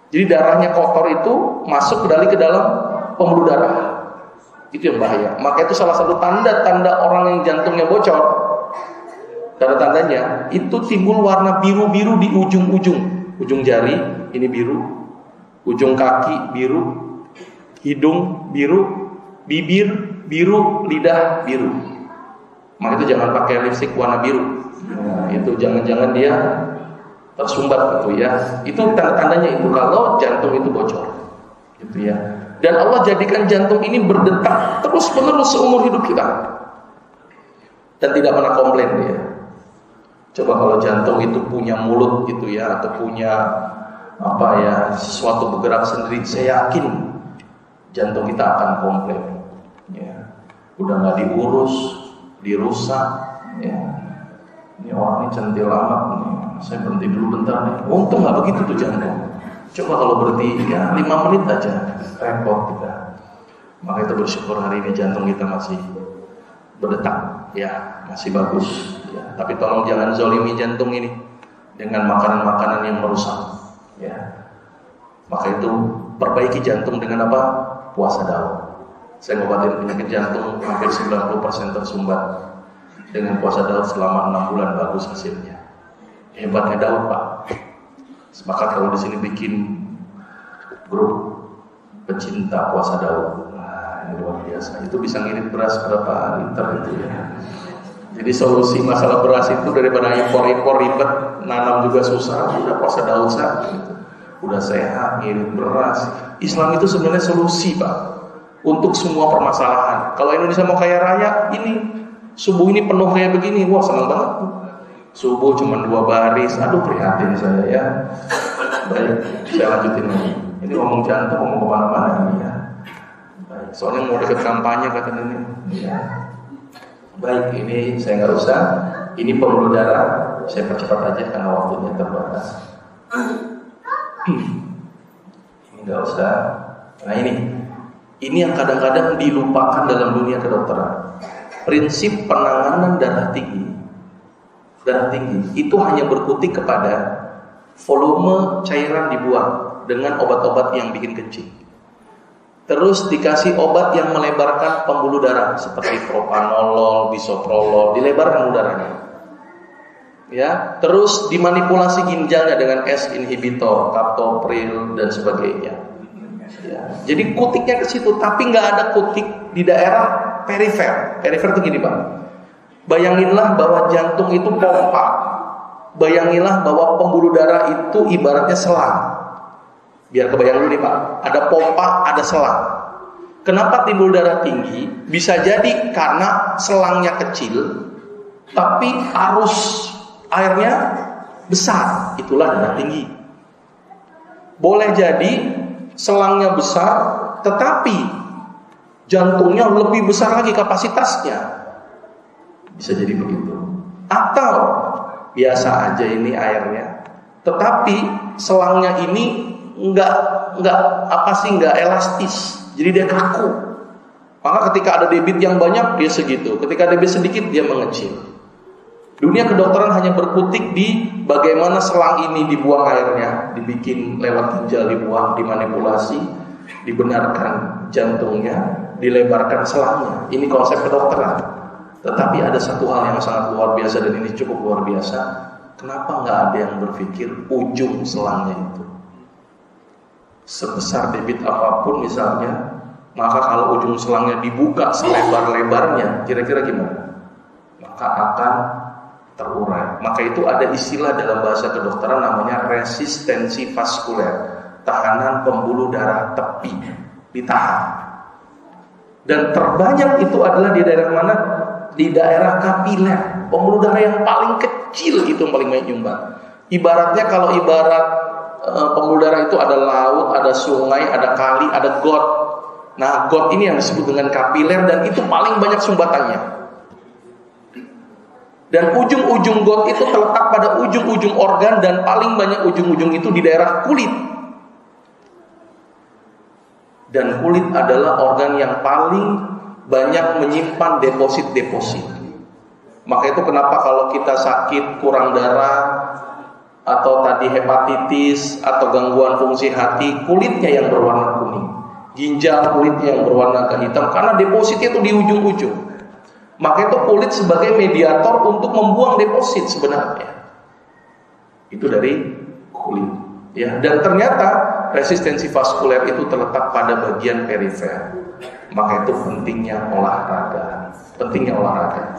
Jadi darahnya kotor itu masuk ke dalam pembuluh darah. Itu yang bahaya. Maka itu salah satu tanda-tanda orang yang jantungnya bocor. Tanda-tandanya itu timbul warna biru-biru di ujung jari ini biru, ujung kaki biru, hidung biru, bibir biru, lidah biru. Maka itu jangan pakai lipstik warna biru. Nah, itu jangan-jangan dia tersumbat gitu ya. Itu tanda-tandanya itu kalau jantung itu bocor. Gitu ya. Dan Allah jadikan jantung ini berdetak terus-menerus seumur hidup kita. Dan tidak pernah komplain dia. Coba kalau jantung itu punya mulut gitu ya, atau punya sesuatu bergerak sendiri, saya yakin jantung kita akan komplain. Ya. Udah nggak diurus, dirusak. Ya. Ini orang ini centil amat nih. Saya berhenti dulu bentar nih. Untung nggak begitu tuh jantung. Coba kalau berhenti ya 5 menit aja, repot kita. Maka itu bersyukur hari ini jantung kita masih berdetak, ya masih bagus. Ya. Tapi tolong jangan zolimi jantung ini dengan makanan-makanan yang merusak. Ya. Maka itu perbaiki jantung dengan apa? Puasa Daud. Saya ngobatin penyakit jantung hampir 90% tersumbat. Dengan puasa Daud selama 6 bulan bagus hasilnya. Hebatnya Daud, Pak. Sepakat kalau di sini bikin grup pecinta puasa Daud. Nah, ini luar biasa. Itu bisa ngirim beras berapa liter itu ya. Jadi solusi masalah beras itu daripada impor-impor ribet, nanam juga susah, udah puasa Daud gitu. Udah sehat, ngirim beras. Islam itu sebenarnya solusi, Pak, untuk semua permasalahan. Kalau Indonesia mau kaya raya, ini subuh ini penuh kayak begini, wah senang banget. Subuh cuma 2 baris, aduh prihatin saya ya. Baik, saya lanjutin lagi. Ini ngomong jantung, ngomong kemana-mana ini ya. Baik, soalnya mau deket kampanye kata ini. Ya. Baik, ini saya nggak usah. Ini pembuluh darah, saya percepat aja karena waktunya terbatas. Ini nggak usah. Nah ini yang kadang-kadang dilupakan dalam dunia kedokteran. Prinsip penanganan darah tinggi itu hanya berkutik kepada volume cairan dibuang dengan obat-obat yang bikin kencing. Terus dikasih obat yang melebarkan pembuluh darah seperti propanolol, bisoprolol, dilebarkan udaranya. Ya, terus dimanipulasi ginjalnya dengan S inhibitor, captopril dan sebagainya. Ya, jadi kutiknya ke situ, tapi nggak ada kutik di daerah perifer. Perifer itu gini, Pak. Bayanginlah bahwa jantung itu pompa. Bayanginlah bahwa pembuluh darah itu ibaratnya selang. Biar kebayang dulu nih, Pak. Ada pompa, ada selang. Kenapa timbul darah tinggi? Bisa jadi karena selangnya kecil, tapi arus airnya besar. Itulah darah tinggi. Boleh jadi selangnya besar, tetapi jantungnya lebih besar lagi kapasitasnya. Bisa jadi begitu. Atau biasa aja ini airnya, tetapi selangnya ini enggak elastis, jadi dia kaku. Maka ketika ada debit yang banyak, dia segitu. Ketika debit sedikit, dia mengecil. Dunia kedokteran hanya berkutik di bagaimana selang ini dibuang airnya, dibikin lewat ginjal, dibuang, dimanipulasi, dibenarkan jantungnya, dilebarkan selangnya. Ini konsep kedokteran. Tetapi ada satu hal yang sangat luar biasa, dan ini cukup luar biasa. Kenapa nggak ada yang berpikir ujung selangnya itu? Sebesar debit apapun misalnya, maka kalau ujung selangnya dibuka selebar-lebarnya, kira-kira gimana? Maka akan terurai. Maka itu ada istilah dalam bahasa kedokteran namanya resistensi vaskuler, tahanan pembuluh darah tepi, ditahan. Dan terbanyak itu adalah di daerah mana? Di daerah kapiler, pembuluh darah yang paling kecil itu yang paling banyak nyumbat. Ibaratnya kalau ibarat pembuluh darah itu ada laut, ada sungai, ada kali, ada got. Nah, got ini yang disebut dengan kapiler, dan itu paling banyak sumbatannya. Dan ujung-ujung got itu terletak pada ujung-ujung organ, dan paling banyak ujung-ujung itu di daerah kulit. Dan kulit adalah organ yang paling banyak menyimpan deposit-deposit. Maka itu kenapa kalau kita sakit kurang darah, atau tadi hepatitis, atau gangguan fungsi hati, kulitnya yang berwarna kuning, ginjal kulitnya yang berwarna kehitam, karena depositnya itu di ujung-ujung. Maka itu kulit sebagai mediator untuk membuang deposit sebenarnya. Itu dari kulit. Ya, dan ternyata resistensi vaskuler itu terletak pada bagian perifer. Maka itu pentingnya olahraga. Pentingnya olahraga.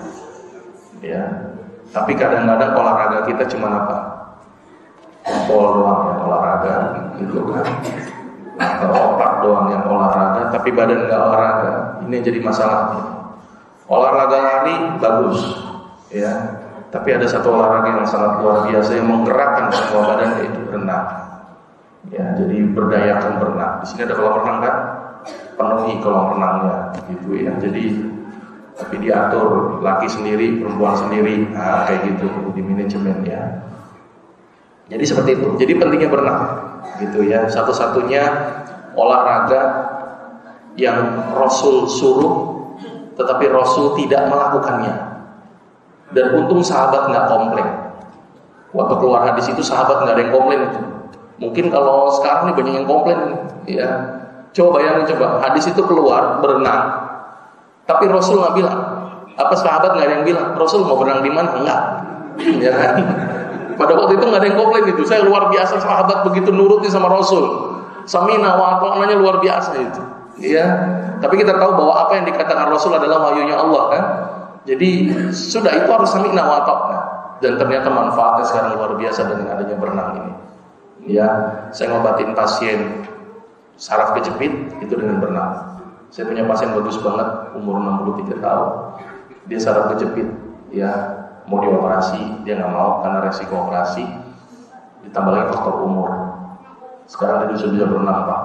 Ya. Tapi kadang-kadang olahraga kita cuma apa? Jempol doang yang olahraga, gitu kan? Atau otak doang yang olahraga, tapi badan nggak olahraga. Ini yang jadi masalahnya. Olahraga lari bagus, ya. Tapi ada satu olahraga yang sangat luar biasa yang menggerakkan semua badan, yaitu berenang. Ya, jadi berdayakan berenang. Di sini ada kolam renang kan? Penuhi kolam renangnya, gitu ya. Jadi tapi diatur laki sendiri, perempuan sendiri, nah, kayak gitu di manajemen ya. Jadi seperti itu. Jadi pentingnya berenang, gitu ya. Satu-satunya olahraga yang Rasul suruh, tetapi Rasul tidak melakukannya. Dan untung sahabat nggak komplain. Waktu keluar hadis itu sahabat nggak ada yang komplain itu. Mungkin kalau sekarang nih banyak yang komplain, ya. Coba bayangin coba, hadis itu keluar berenang, tapi Rasul nggak bilang. Apa sahabat nggak ada yang bilang? Rasul mau berenang di mana? Enggak, ya kan? Pada waktu itu nggak ada yang komplain itu. Saya luar biasa sahabat begitu nurutin sama Rasul. Samina wa ata'nanya luar biasa itu. Ya, tapi kita tahu bahwa apa yang dikatakan Rasul adalah wahyunya Allah kan. Jadi sudah itu harus sami'na wa ata'na. Dan ternyata manfaatnya sekarang luar biasa dengan adanya berenang ini. Ya, saya ngobatin pasien saraf kejepit itu dengan berenang. Saya punya pasien bagus banget, umur 63 tahun. Dia saraf kejepit, ya mau dioperasi, dia nggak mau karena resiko operasi. Ditambah lagi faktor umur. Sekarang dia sudah bisa berenang Pak,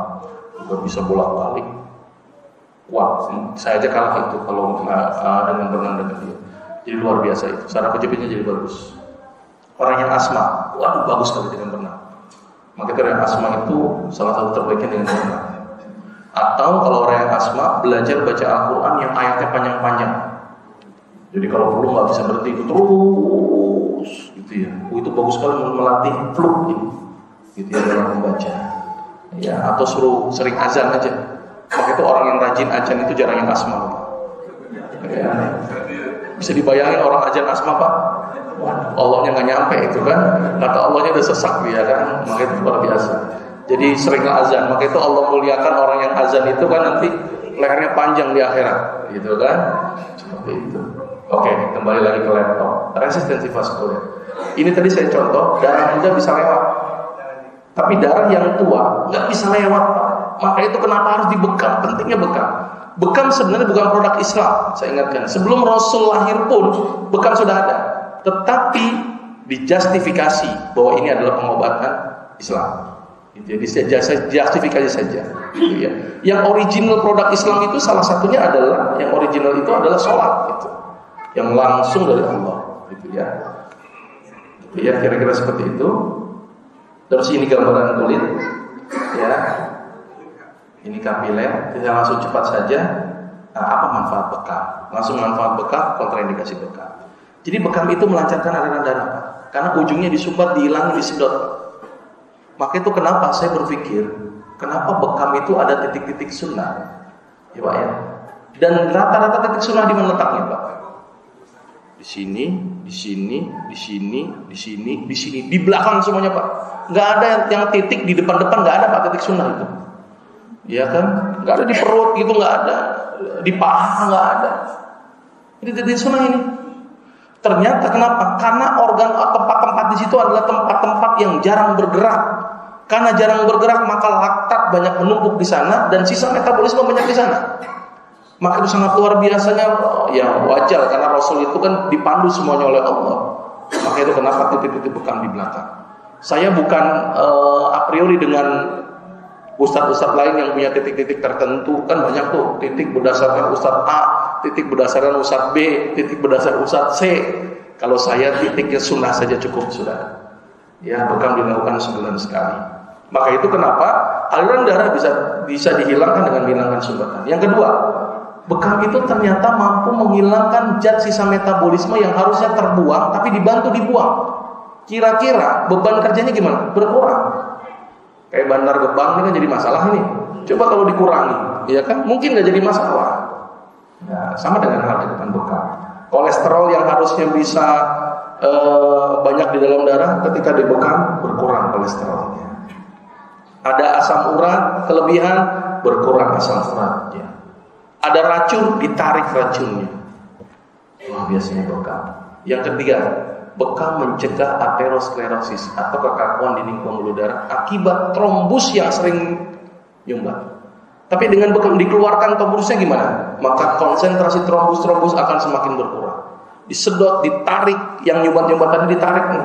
juga bisa bolak-balik. Wah, saya aja kalah itu kalau dengan berenang dengan dia. Jadi luar biasa itu. Saraf kejepitnya jadi bagus. Orang yang asma, waduh bagus sekali dengan berenang. Maka orang yang asma itu salah satu terbaiknya dengan berenang. Atau kalau orang yang asma belajar baca Al-Quran yang ayatnya panjang-panjang. Jadi kalau perlu nggak bisa berhenti itu terus, gitu ya. Itu bagus sekali melatih fluk ini, gitu ya dalam membaca. Ya, atau suruh sering azan aja. Maka itu orang yang rajin azan itu jarang yang asma, Pak. Ya. Bisa dibayangin orang azan asma, Pak? Allahnya nggak nyampe itu kan? Kata Allahnya udah sesak dia kan? Maka itu luar biasa. Jadi seringlah azan. Maka itu Allah muliakan orang yang azan itu kan nanti lehernya panjang di akhirat, gitu kan? Seperti itu. Oke, kembali lagi ke laptop. Resistensi vaskuler. Ini tadi saya contoh, darah muda bisa lewat. Tapi darah yang tua nggak bisa lewat, Pak. Maka itu kenapa harus dibekam? Pentingnya bekam. Bekam sebenarnya bukan produk Islam, saya ingatkan. Sebelum Rasul lahir pun bekam sudah ada. Tetapi dijustifikasi bahwa ini adalah pengobatan Islam. Jadi saya justifikasi saja. Yang original produk Islam itu salah satunya adalah yang original itu adalah sholat, gitu. Yang langsung dari Allah, gitu ya. Ya kira-kira seperti itu. Terus ini gambaran kulit, ya. Ini kapiler. Kita langsung cepat saja. Nah, apa manfaat bekam? Langsung manfaat bekam, kontraindikasi bekam. Jadi bekam itu melancarkan aliran darah, Pak. Karena ujungnya disumbat, dihilangi, disedot. Maka itu kenapa saya berpikir, kenapa bekam itu ada titik-titik sunnah, ya Pak ya. Dan rata-rata titik sunnah di mana letaknya, Pak? Di sini, di sini, di sini, di sini, di sini, di belakang semuanya, Pak. Nggak ada yang titik di depan-depan, nggak ada Pak titik sunnah itu. Ya kan? Nggak ada di perut gitu, nggak ada. Di paha nggak ada. Ini titik sunnah ini. Ternyata kenapa? Karena organ tempat-tempat di situ adalah tempat-tempat yang jarang bergerak. Karena jarang bergerak maka laktat banyak menumpuk di sana dan sisa metabolisme banyak di sana. Maka itu sangat luar biasanya, ya wajar karena Rasul itu kan dipandu semuanya oleh Allah. Maka itu kenapa titik-titik bekam di belakang. Saya bukan a priori dengan ustadz-ustadz lain yang punya titik-titik tertentu, kan banyak tuh titik berdasarkan ustadz A, titik berdasarkan ustadz B, titik berdasarkan ustadz C. Kalau saya titiknya sunnah saja cukup sudah. Ya, bekam dilakukan sebulan sekali. Maka itu kenapa aliran darah bisa dihilangkan dengan menghilangkan sumbatan. Yang kedua, bekam itu ternyata mampu menghilangkan zat sisa metabolisme yang harusnya terbuang tapi dibantu dibuang. Kira-kira beban kerjanya gimana? Berkurang. Kayak Bandar Gebang ini kan jadi masalah ini. Coba kalau dikurangi, ya kan? Mungkin nggak jadi masalah. Nah, sama dengan hal dengan bekam. Kolesterol yang harusnya bisa banyak di dalam darah, ketika dibekam berkurang kolesterolnya. Ada asam urat kelebihan, berkurang asam uratnya. Ada racun, ditarik racunnya. Wah, biasanya bekam. Yang ketiga, bekam mencegah aterosklerosis atau kekakuan dinding pembuluh darah akibat trombus yang sering nyumbat. Tapi dengan bekam dikeluarkan trombusnya gimana? Maka konsentrasi trombus akan semakin berkurang. Disedot, ditarik, yang nyumbat-nyumbat tadi ditarik nih.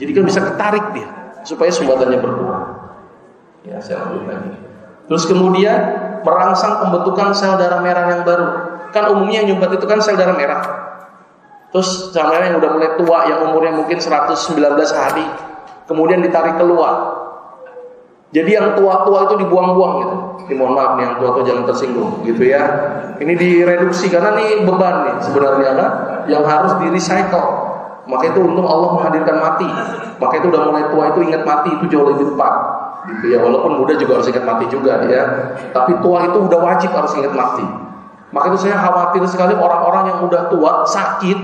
Jadi kan bisa ketarik dia supaya sumbatannya berkurang. Ya, saya lanjut lagi. Terus kemudian merangsang pembentukan sel darah merah yang baru. Kan umumnya yang nyumbat itu kan sel darah merah. Terus sel merah yang udah mulai tua, yang umurnya mungkin 119 hari, kemudian ditarik keluar. Jadi yang tua-tua itu dibuang-buang gitu. Ini mohon maaf nih, yang tua-tua jangan tersinggung gitu ya. Ini direduksi karena nih beban nih sebenarnya kan, yang harus di-recycle. Maka itu untung Allah menghadirkan mati. Maka itu udah mulai tua itu ingat mati itu jauh lebih tepat. Gitu ya, walaupun muda juga harus ingat mati juga ya. Tapi tua itu udah wajib harus ingat mati. Maka itu saya khawatir sekali orang-orang yang udah tua, sakit,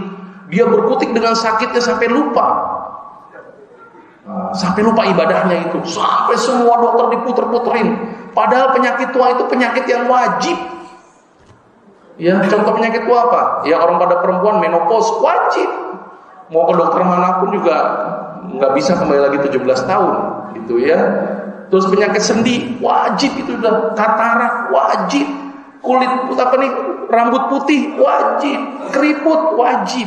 dia berkutik dengan sakitnya sampai lupa. Sampai lupa ibadahnya itu. Sampai semua dokter diputer-puterin. Padahal penyakit tua itu penyakit yang wajib. Ya, contoh penyakit tua apa? Ya, orang pada perempuan menopause wajib. Mau ke dokter manapun juga nggak bisa kembali lagi 17 tahun gitu ya. Terus penyakit sendi wajib itu udah, katarak wajib, kulit rambut putih wajib, keriput wajib,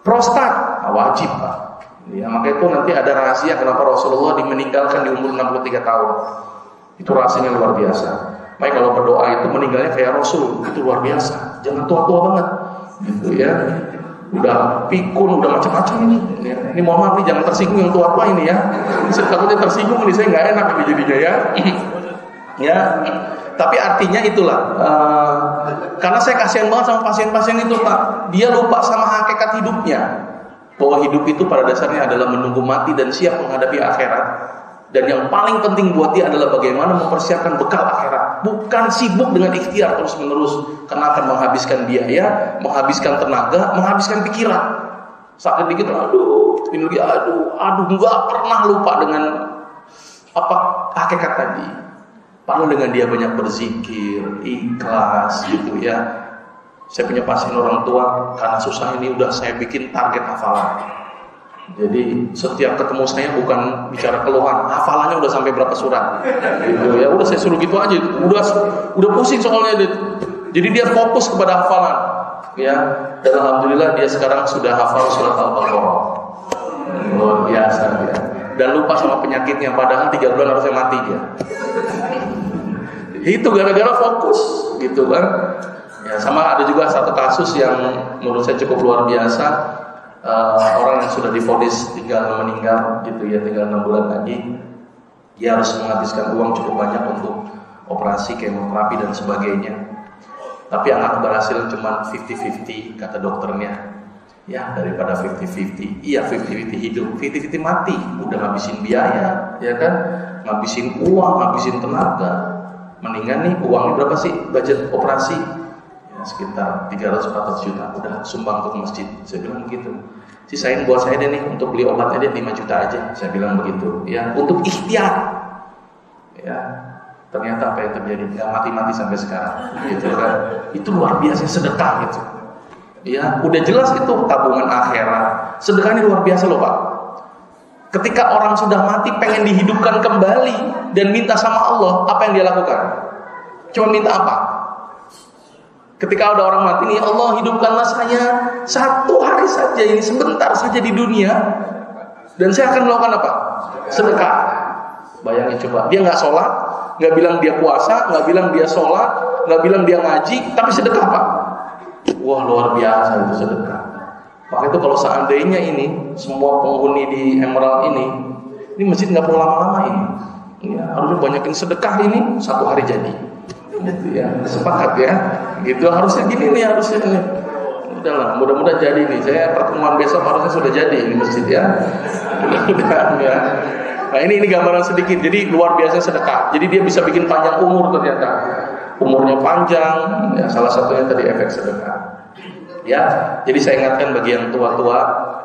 prostat wajib Pak. Ya, maka itu nanti ada rahasia kenapa Rasulullah meninggalkan di umur 63 tahun. Itu rahasianya luar biasa. Makanya kalau berdoa itu meninggalnya kayak Rasul, itu luar biasa. Jangan tua-tua banget gitu ya. Udah pikun, udah macam-macam ini. Ya. Ini mohon maaf nih, jangan tersinggung yang tua-tua ini ya. Saya takutnya tersinggung nih, saya nggak enak ini jadinya ya. Ya, tapi artinya itulah. Karena saya kasihan banget sama pasien-pasien itu Pak. Dia lupa sama hakikat hidupnya. Bahwa hidup itu pada dasarnya adalah menunggu mati dan siap menghadapi akhirat. Dan yang paling penting buat dia adalah bagaimana mempersiapkan bekal akhirat. Bukan sibuk dengan ikhtiar terus-menerus, karena akan menghabiskan biaya, menghabiskan tenaga, menghabiskan pikiran. Sakit dikit, ini lagi, nggak pernah lupa dengan apa hakikat tadi. Padahal dengan dia banyak berzikir, ikhlas gitu ya. Saya punya pasien orang tua, karena susah ini udah saya bikin target hafalan. Jadi setiap ketemu saya bukan bicara keluhan, hafalannya udah sampai berapa surat. Gitu ya, udah saya suruh gitu aja. Udah pusing soalnya. Jadi dia fokus kepada hafalan. Ya, dan alhamdulillah dia sekarang sudah hafal surat Al-Baqarah. Luar biasa ya. Dan lupa sama penyakitnya, padahal 3 bulan harusnya mati dia. Itu gara-gara fokus, gitu kan. Ya, sama ada juga satu kasus yang menurut saya cukup luar biasa. Orang yang sudah divonis tinggal meninggal gitu ya, tinggal 6 bulan lagi. Dia harus menghabiskan uang cukup banyak untuk operasi, kemoterapi dan sebagainya. Tapi angka keberhasilan cuma 50-50 kata dokternya. Ya daripada 50-50, iya 50-50 hidup, 50-50 mati. Udah ngabisin biaya, ya kan? Ngabisin uang, ngabisin tenaga. Mendingan nih uangnya berapa sih budget operasi? Ya, sekitar 300-400 juta. Udah sumbang untuk masjid. Saya bilang begitu. Sisain buat saya deh nih untuk beli obatnya deh 5 juta aja. Saya bilang begitu. Ya untuk ikhtiar. Ya ternyata apa yang terjadi? Nggak mati-mati sampai sekarang. Gitu kan? Itu luar biasa sedekah gitu. Ya udah jelas itu tabungan akhirat. Sedekahnya luar biasa loh Pak. Ketika orang sudah mati pengen dihidupkan kembali dan minta sama Allah, apa yang dia lakukan? Cuma minta apa? Ketika ada orang mati nih, Allah hidupkanlah saya 1 hari saja ini, sebentar saja di dunia, dan saya akan melakukan apa? Sedekah. Bayangin coba, dia nggak sholat, nggak bilang dia puasa, nggak bilang dia sholat, nggak bilang dia ngaji, tapi sedekah Pak. Wah luar biasa itu sedekah. Maka itu kalau seandainya ini semua penghuni di Emerald ini masjid nggak perlu lama-lama ini. Ya, harusnya banyakin sedekah ini 1 hari jadi. Gitu ya, sepakat ya. Gitu harusnya gini nih harusnya nih. Udahlah, mudah-mudahan jadi nih. Saya pertemuan besok harusnya sudah jadi ini masjid ya. Mudah-mudahan ya. Nah ini gambaran sedikit. Jadi luar biasa sedekah. Jadi dia bisa bikin panjang umur ternyata. Umurnya panjang. Ya, salah satunya tadi efek sedekah. Ya, jadi saya ingatkan bagi yang tua-tua,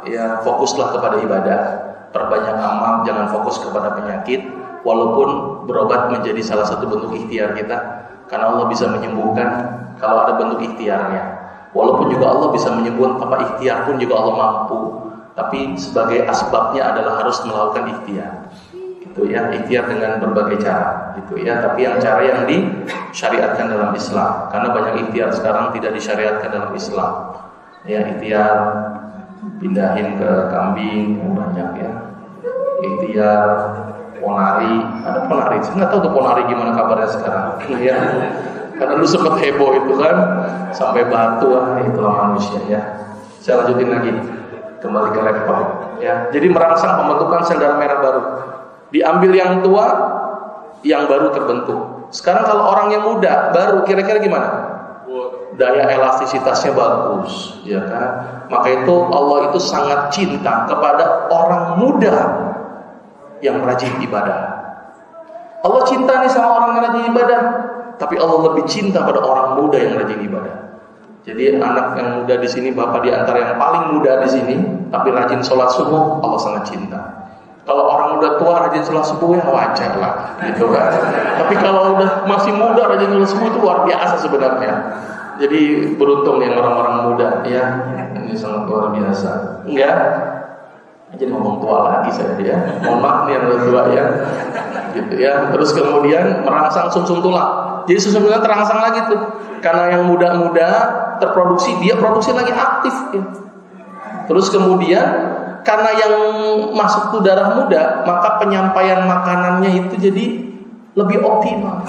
ya fokuslah kepada ibadah. Perbanyak amal, jangan fokus kepada penyakit. Walaupun berobat menjadi salah satu bentuk ikhtiar kita. Karena Allah bisa menyembuhkan kalau ada bentuk ikhtiarnya. Walaupun juga Allah bisa menyembuhkan tanpa ikhtiar pun juga Allah mampu. Tapi sebagai asbabnya adalah harus melakukan ikhtiar. Gitu ya, ikhtiar dengan berbagai cara. Gitu ya, tapi yang cara yang disyariatkan dalam Islam. Karena banyak ikhtiar sekarang tidak disyariatkan dalam Islam. Ya, ikhtiar pindahin ke kambing banyak ya. Ikhtiar ponari, ada ponari. Saya nggak tahu tuh ponari gimana kabarnya sekarang. Ya, karena dulu sempat heboh itu kan, sampai batu itulah manusia ya. Saya lanjutin lagi, kembali ke laptop. Ya, jadi merangsang pembentukan sel darah merah baru. Diambil yang tua, yang baru terbentuk. Sekarang kalau orang yang muda, baru kira-kira gimana? Daya elastisitasnya bagus, ya kan? Maka itu Allah itu sangat cinta kepada orang muda yang rajin ibadah. Allah cinta nih sama orang yang rajin ibadah, tapi Allah lebih cinta pada orang muda yang rajin ibadah. Jadi anak yang muda di sini, bapak di antara yang paling muda di sini, tapi rajin sholat subuh, Allah sangat cinta. Kalau orang udah tua rajin sholat subuh ya wajar lah, gitu kan. Tapi kalau udah masih muda rajin sholat subuh itu luar biasa sebenarnya. Jadi beruntung yang orang-orang muda ya, ini sangat luar biasa. Enggak? Jadi ngomong tua lagi saya dia. Mohon maaf nih yang udah tua ya. Gitu ya. Terus kemudian merangsang sumsum tulang. Jadi sumsum tulang terangsang lagi tuh. Karena yang muda-muda terproduksi, dia produksi lagi aktif ya. Terus kemudian karena yang masuk tuh darah muda, maka penyampaian makanannya itu jadi lebih optimal.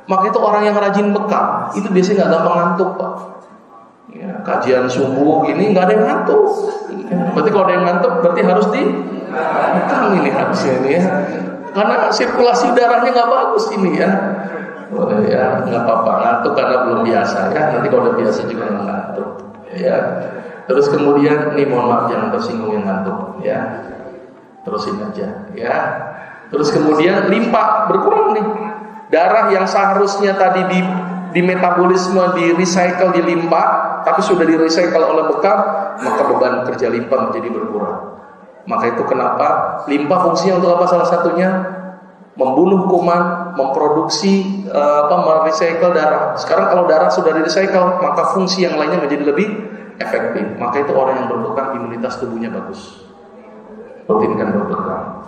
Maka itu orang yang rajin bekam, itu biasanya nggak gampang ngantuk Pak. Ya, kajian subuh ini nggak ada yang ngantuk. Berarti kalau ada yang ngantuk, berarti harus bekam ini harusnya ini ya. Karena sirkulasi darahnya nggak bagus ini ya. Ya nggak apa-apa ngantuk karena belum biasa ya. Nanti kalau udah biasa juga nggak ngantuk. Ya. Terus kemudian ini mohon maaf jangan tersinggung yang ngantuk ya. Terusin aja ya. Terus kemudian limpa berkurang nih. Darah yang seharusnya tadi di metabolisme, di recycle di limpa, tapi sudah di recycle oleh bekam, maka beban kerja limpa menjadi berkurang. Maka itu kenapa limpa fungsinya untuk apa? Salah satunya membunuh kuman, memproduksi merecycle darah. Sekarang kalau darah sudah di recycle, maka fungsi yang lainnya menjadi lebih efektif. Maka itu orang yang berbekam imunitas tubuhnya bagus. Rutinkan berbekam.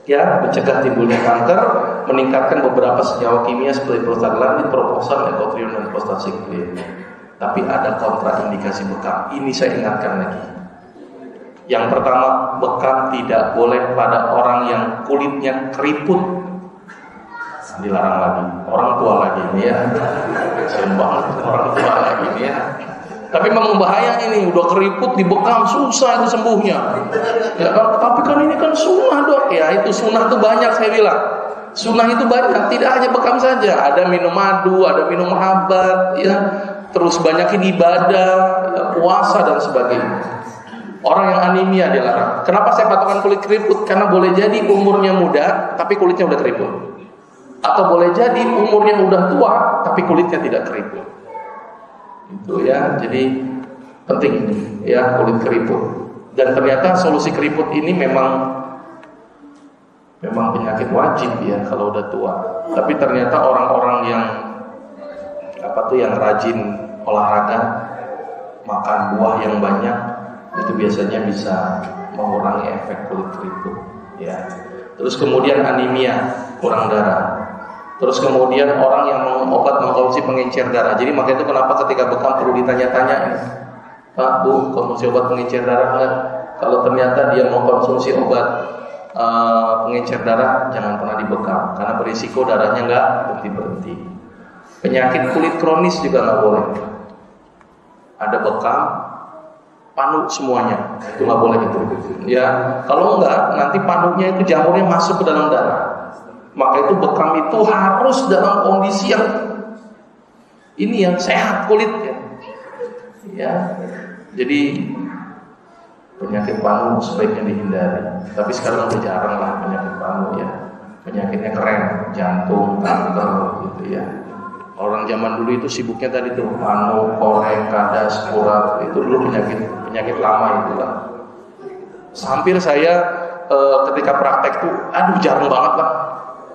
Ya, mencegah timbulnya kanker, meningkatkan beberapa senyawa kimia seperti prostaglandin, propoxan, ekotrion dan prostacyclin. Tapi ada kontraindikasi bekam. Ini saya ingatkan lagi. Yang pertama, bekam tidak boleh pada orang yang kulitnya keriput. Dilarang lagi. Orang tua lagi ini ya. Kasian banget orang tua lagi ini ya. Tapi memang bahaya ini, udah keriput dibekam susah itu sembuhnya. Ya, tapi kan ini kan sunnah Dok. Ya itu sunnah tuh banyak saya bilang. Sunnah itu banyak, tidak hanya bekam saja. Ada minum madu, ada minum habat, ya. Terus banyakin ibadah, ya, puasa dan sebagainya. Orang yang anemia dilarang. Kenapa saya patokan kulit keriput? Karena boleh jadi umurnya muda, tapi kulitnya udah keriput. Atau boleh jadi umurnya udah tua, tapi kulitnya tidak keriput. Itu ya, jadi penting ya kulit keriput. Dan ternyata solusi keriput ini memang penyakit wajib ya kalau udah tua. Tapi ternyata orang-orang yang yang rajin olahraga, makan buah yang banyak, itu biasanya bisa mengurangi efek kulit keriput ya. Terus kemudian anemia, kurang darah. Terus kemudian orang yang mengkonsumsi pengencer darah. Jadi makanya itu kenapa ketika bekam perlu ditanya-tanya, Pak, Bu, konsumsi obat pengencer darah enggak? Kalau ternyata dia mengkonsumsi obat pengencer darah, jangan pernah dibekam karena berisiko darahnya enggak berhenti. Penyakit kulit kronis juga enggak boleh. Ada bekam, panu semuanya, itu nggak boleh itu. Ya, kalau enggak nanti panunya itu jamurnya masuk ke dalam darah. Maka itu bekam itu harus dalam kondisi yang ini yang sehat kulitnya. Ya, jadi penyakit panu sebaiknya dihindari. Tapi sekarang udah jarang lah penyakit panu ya. Penyakitnya keren, jantung, kanker gitu ya. Orang zaman dulu itu sibuknya tadi tuh panu, koreng, kadas, kurat, itu dulu penyakit lama itu lah. Hampir saya ketika praktek tuh, jarang banget lah,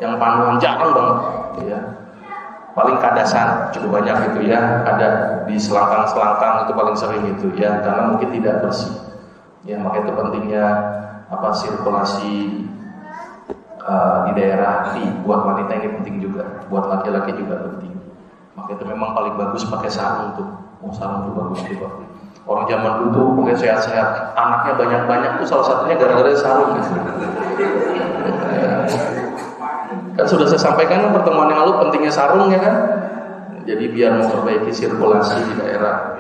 yang panuan jarang banget, ya. Paling kadasan cukup banyak itu ya, ada di selangkang-selangkang itu paling sering itu ya, karena mungkin tidak bersih. Ya makanya itu pentingnya sirkulasi di daerah hati buat wanita ini penting juga, buat laki-laki juga penting. Maka itu memang paling bagus pakai sarung tuh. Sarung tuh bagus juga. Orang zaman dulu tuh mungkin sehat-sehat, anaknya banyak-banyak tuh salah satunya gara-gara sarung gitu. Kan sudah saya sampaikan pertemuan yang lalu pentingnya sarung ya kan. Jadi biar memperbaiki sirkulasi di daerah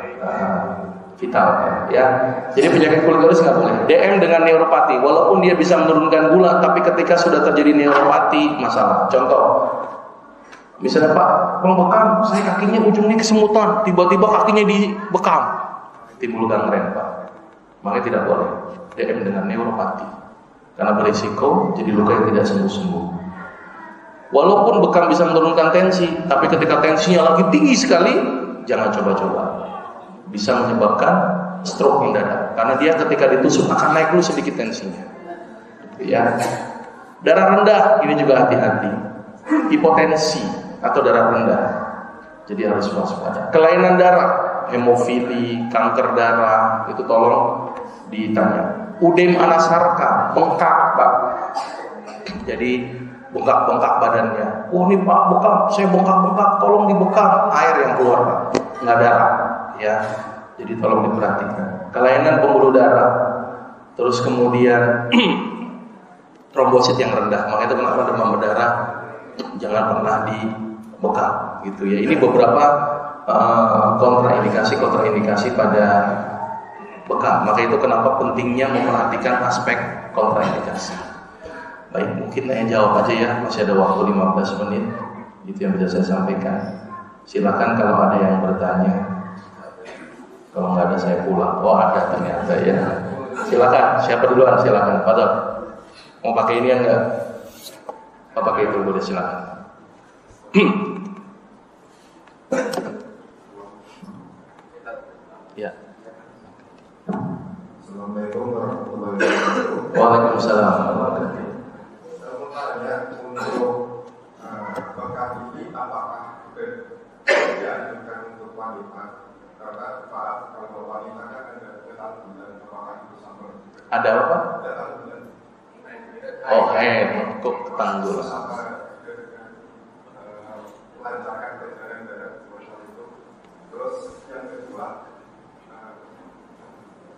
vital ya. Jadi penyakit kulit kronis nggak boleh. DM dengan neuropati, walaupun dia bisa menurunkan gula, tapi ketika sudah terjadi neuropati masalah. Contoh, misalnya Pak, bekam, saya kakinya ujungnya kesemutan, tiba-tiba kakinya dibekam, timbul gangren Pak. Makanya tidak boleh DM dengan neuropati, karena berisiko jadi luka yang tidak sembuh-sembuh. Walaupun bekam bisa menurunkan tensi, tapi ketika tensinya lagi tinggi sekali, jangan coba-coba. Bisa menyebabkan stroke mendadak, karena dia ketika ditusuk akan naik dulu sedikit tensinya. Ya. Darah rendah ini juga hati-hati. Hipotensi atau darah rendah, jadi harus waspada. Kelainan darah, hemofili, kanker darah, itu tolong ditanya. Udem anasarka, bengkak Pak. Jadi bengkak-bengkak badannya. Ini Pak bekam, saya bengkak-bengkak, tolong dibekam. Air yang keluar Pak, nggak darah. Ya, jadi tolong diperhatikan. Kelainan pembuluh darah, terus kemudian trombosit yang rendah. Makanya itu kenapa demam berdarah jangan pernah dibekam gitu ya. Ini beberapa kontraindikasi pada bekam. Maka itu kenapa pentingnya memperhatikan aspek kontraindikasi. Baik, mungkin saya jawab aja ya. Masih ada waktu 15 menit. Itu yang bisa saya sampaikan. Silakan kalau ada yang bertanya. Kalau nggak ada saya pulang. Oh ada ternyata ya. Silakan. Siapa duluan? Silakan. Padahal mau pakai ini enggak? Mau pakai itu boleh silakan. Ya. Assalamualaikum warahmatullahi wabarakatuh. Waalaikumsalam. Saya mau tanya untuk bekam ini apakah dianjurkan untuk wanita? Karena kalau wanita kan ada ketan bulan, apakah itu sama? Ada apa? Ketan bulan. Oh, kok ketanggul. Sama dengan melancarkan peredaran darah semacam itu. Terus yang kedua,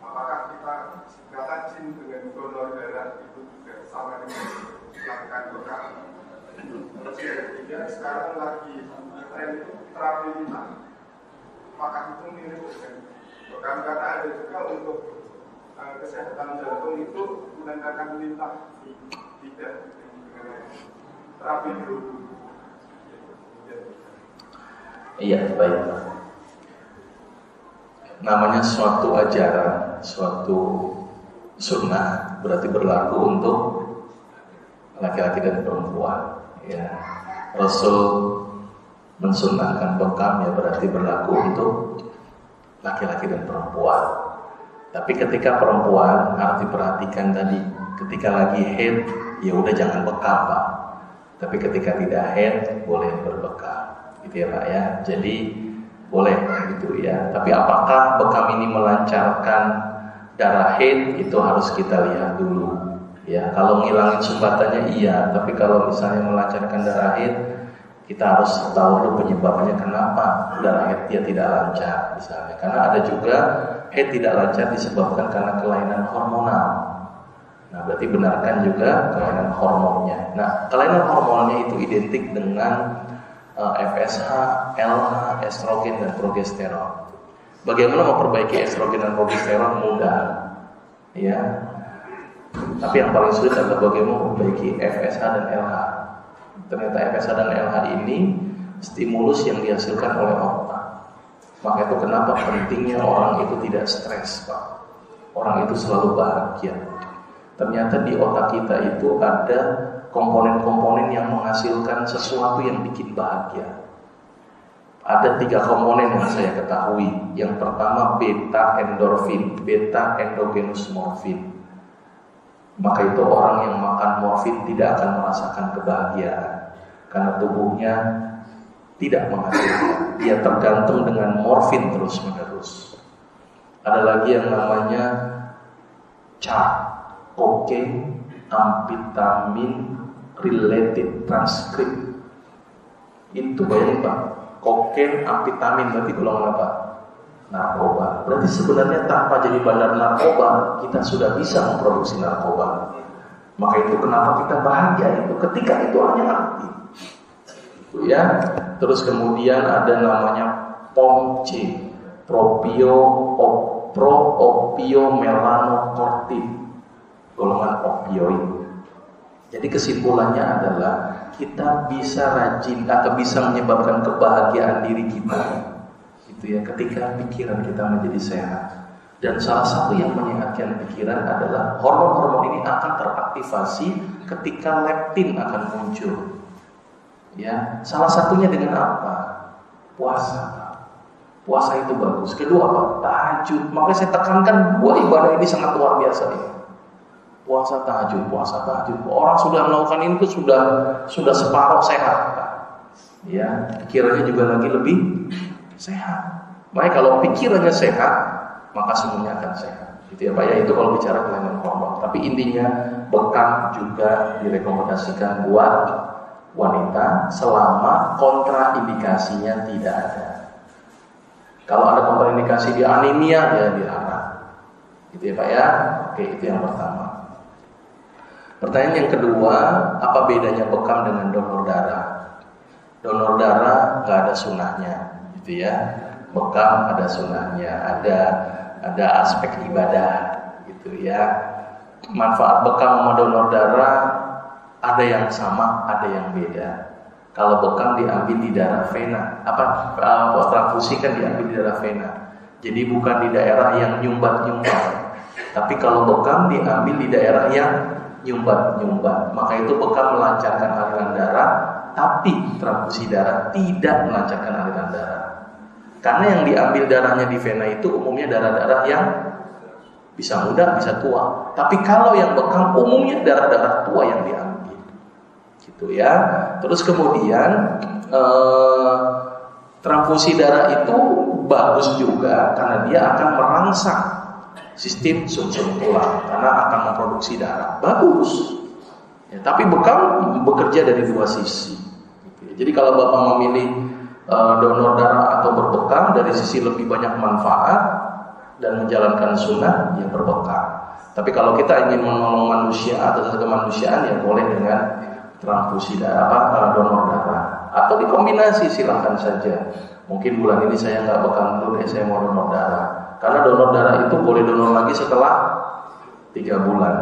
apakah kita rajin dengan donor darah itu juga sama dengan melakukan bekam? Terus yang ketiga, sekarang lagi tren itu terapi lintah. Apakah itu mirip dengan bekam? Karena ada juga untuk kesehatan jantung itu menggunakan lintah tidak. terapi dulu. Iya, baik. Namanya suatu ajaran, suatu sunnah berarti berlaku untuk laki-laki dan perempuan. Ya, Rasul mensunnahkan bekam ya berarti berlaku untuk laki-laki dan perempuan. Tapi ketika perempuan harus diperhatikan tadi, ketika lagi haid ya udah jangan bekam Pak. Tapi ketika tidak haid boleh berbekam, gitu ya Pak ya. Jadi boleh gitu ya. Tapi apakah bekam ini melancarkan darah haid itu harus kita lihat dulu. Ya, kalau ngilangin sumbatannya iya, tapi kalau misalnya melancarkan darah haid, kita harus tahu dulu penyebabnya kenapa darah haid dia tidak lancar misalnya. Karena ada juga haid tidak lancar disebabkan karena kelainan hormonal. Nah, berarti benarkan juga kelainan hormonnya. Nah, kelainan hormonnya itu identik dengan FSH, LH, estrogen dan progesteron. Bagaimana memperbaiki estrogen dan progesteron? Mudah, ya. Tapi yang paling sulit adalah bagaimana memperbaiki FSH dan LH. Ternyata FSH dan LH ini stimulus yang dihasilkan oleh otak. Maka itu kenapa pentingnya orang itu tidak stres, Pak. Orang itu selalu bahagia. Ternyata di otak kita itu ada komponen-komponen yang menghasilkan sesuatu yang bikin bahagia. Ada 3 komponen yang saya ketahui. Yang pertama beta endorfin, beta endogenous morfin. Maka itu orang yang makan morfin tidak akan merasakan kebahagiaan karena tubuhnya tidak menghasilkan. Dia tergantung dengan morfin terus-menerus. Ada lagi yang namanya CAR, cocaine amphetamine related transcript. Itu bayangin Pak, kokain, amfetamin berarti golongan apa? Narkoba. Berarti sebenarnya tanpa jadi bandar narkoba kita sudah bisa memproduksi narkoba. Maka itu kenapa kita bahagia itu ketika itu hanya aktif. Itu ya. Terus kemudian ada namanya POMC, pro-opiomelanocortin, golongan opioid. Jadi kesimpulannya adalah kita bisa rajin atau bisa menyebabkan kebahagiaan diri kita, gitu ya, ketika pikiran kita menjadi sehat. Dan salah satu yang menyehatkan pikiran adalah hormon-hormon ini akan teraktivasi ketika leptin akan muncul. Ya, salah satunya dengan apa? Puasa. Puasa itu bagus. Kedua apa? Tahajud. Makanya saya tekankan 2 ibadah ini sangat luar biasa nih. Puasa tahajud. Orang sudah melakukan ini itu sudah separuh sehat. Ya, pikirannya juga lagi lebih sehat. Makanya kalau pikirannya sehat, maka semuanya akan sehat. Gitu ya Pak ya, itu kalau bicara kelainan hormon. Tapi intinya bekam juga direkomendasikan buat wanita selama kontraindikasinya tidak ada. Kalau ada kontraindikasi di anemia ya dilarang. Gitu ya Pak ya. Oke, itu yang pertama. Pertanyaan yang kedua, apa bedanya bekam dengan donor darah? Donor darah nggak ada sunahnya, gitu ya. Bekam ada sunahnya, ada aspek ibadah, gitu ya. Manfaat bekam sama donor darah ada yang sama, ada yang beda. Kalau bekam diambil di darah vena, transfusi kan diambil di darah vena. Jadi bukan di daerah yang nyumbat-nyumbat. Tapi kalau bekam diambil di daerah yang nyumbat-nyumbat, maka itu bekam melancarkan aliran darah, tapi transfusi darah tidak melancarkan aliran darah. Karena yang diambil darahnya di vena itu umumnya darah-darah yang bisa muda, bisa tua. Tapi kalau yang bekam umumnya darah-darah tua yang diambil, gitu ya. Terus kemudian transfusi darah itu bagus juga karena dia akan merangsang sistem sumsum tulang karena akan memproduksi darah. Bagus. Ya, tapi bekam bekerja dari 2 sisi. Jadi kalau Bapak memilih donor darah atau berbekam, dari sisi lebih banyak manfaat dan menjalankan sunnah, ya berbekam. Tapi kalau kita ingin menolong manusia atau kemanusiaan, ya boleh dengan transfusi darah, donor darah. Atau dikombinasi, silahkan saja. Mungkin bulan ini saya nggak bekam dulu, saya mau donor darah. Karena donor darah itu boleh donor lagi setelah 3 bulan.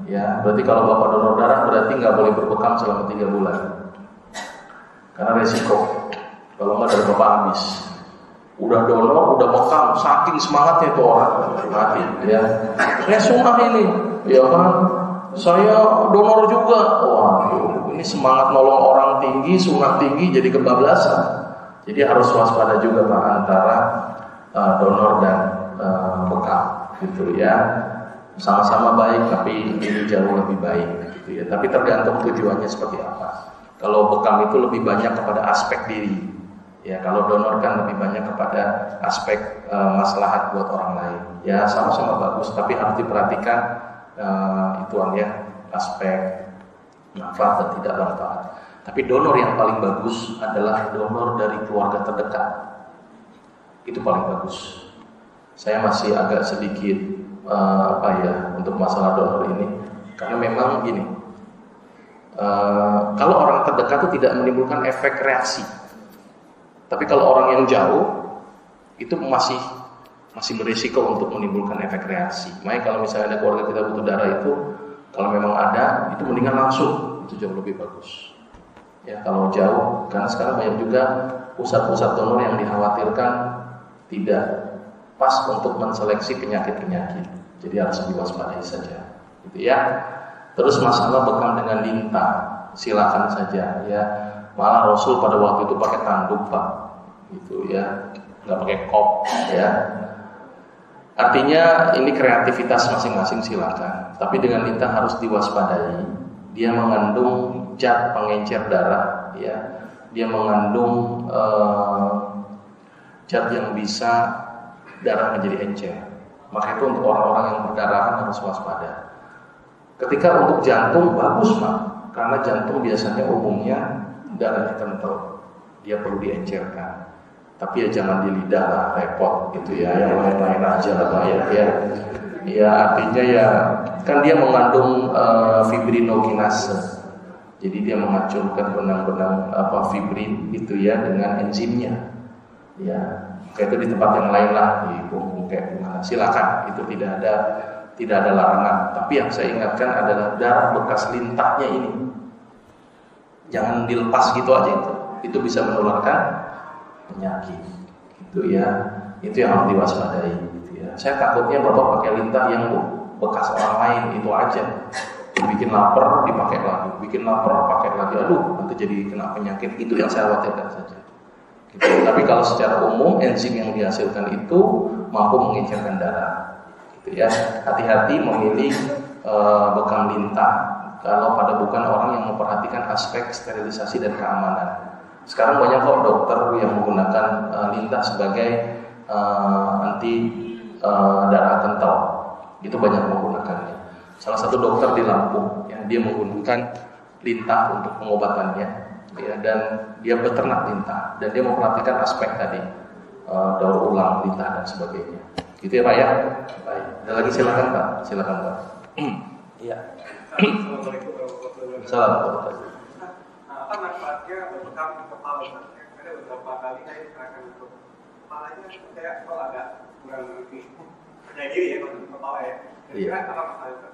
Ya, berarti kalau Bapak donor darah berarti nggak boleh berbekam selama 3 bulan. Karena resiko. Kalau nggak dari Bapak habis. Udah donor, udah bekam, saking semangatnya itu orang mati. Ya, sunnah ini, ya kan? Saya donor juga. Waduh, ini semangat nolong orang tinggi, sunnah tinggi, jadi kebablasan. Jadi harus waspada juga Pak antara donor dan bekam, gitu ya. Sama-sama baik, tapi ini jauh lebih baik, gitu ya. Tapi tergantung tujuannya seperti apa. Kalau bekam itu lebih banyak kepada aspek diri. Ya, kalau donor kan lebih banyak kepada aspek maslahat buat orang lain. Ya, sama-sama bagus, tapi harus diperhatikan ya, aspek manfaat dan tidak manfaat. Tapi donor yang paling bagus adalah donor dari keluarga terdekat. Itu paling bagus. Saya masih agak sedikit untuk masalah donor ini, karena memang gini. Kalau orang terdekat itu tidak menimbulkan efek reaksi. Tapi kalau orang yang jauh itu masih berisiko untuk menimbulkan efek reaksi. Makanya kalau misalnya ada keluarga kita butuh darah itu, kalau memang ada, itu mendingan langsung, itu jauh lebih bagus. Ya, kalau jauh, karena sekarang banyak juga pusat-pusat donor yang dikhawatirkan tidak pas untuk menseleksi penyakit-penyakit. Jadi harus diwaspadai saja, gitu ya. Terus masalah bekam dengan lintah, silakan saja ya. Malah Rasul pada waktu itu pakai tanduk Pak, gitu ya, nggak pakai kop ya. Artinya ini kreativitas masing-masing silakan. Tapi dengan lintah harus diwaspadai. Dia mengandung zat pengencer darah, ya. Dia mengandung zat yang bisa darah menjadi encer. Maka itu untuk orang-orang yang berdarahan harus waspada. Ketika untuk jantung bagus Pak, karena jantung biasanya umumnya darahnya kental, dia perlu diencerkan. Tapi ya jangan di lidah lah, repot gitu ya. Yang lain-lain aja lah Pak ya. Ya artinya ya kan dia mengandung fibrinokinase. Jadi dia menghancurkan benang-benang fibrin itu ya dengan enzimnya. Ya, kayak itu di tempat yang lain lah, di punggung kayak gimana. Silakan, itu tidak ada larangan. Tapi yang saya ingatkan adalah darah bekas lintahnya ini. Jangan dilepas gitu aja itu. Itu bisa menularkan penyakit. Gitu ya. Itu yang harus diwaspadai gitu ya. Saya takutnya Bapak pakai lintah yang bekas orang lain itu aja. Bikin lapar dipakai lagi, bikin lapar pakai lagi. Aduh, nanti jadi kena penyakit. Itu yang saya khawatirkan saja. Gitu. Tapi kalau secara umum enzim yang dihasilkan itu mampu mengencerkan darah. Gitu ya. Hati-hati memilih bekam lintah kalau pada bukan orang yang memperhatikan aspek sterilisasi dan keamanan. Sekarang banyak kok dokter yang menggunakan lintah sebagai anti darah kental. Itu banyak menggunakannya. Salah satu dokter di Lampung, ya, dia menggunakan lintah untuk pengobatannya, ya, dan dia beternak lintah, dan dia memperhatikan aspek tadi daur ulang lintah dan sebagainya. Gitu ya Pak ya. Baik. Ada lagi silakan Pak. Silakan Pak. Iya. Assalamualaikum warahmatullahi wabarakatuh. Assalamualaikum. Apa manfaatnya bekam di kepala? Ada beberapa kali saya akan untuk kepalanya saya kalau agak kurang percaya diri ya kalau kepala ya. Kira apa masalahnya?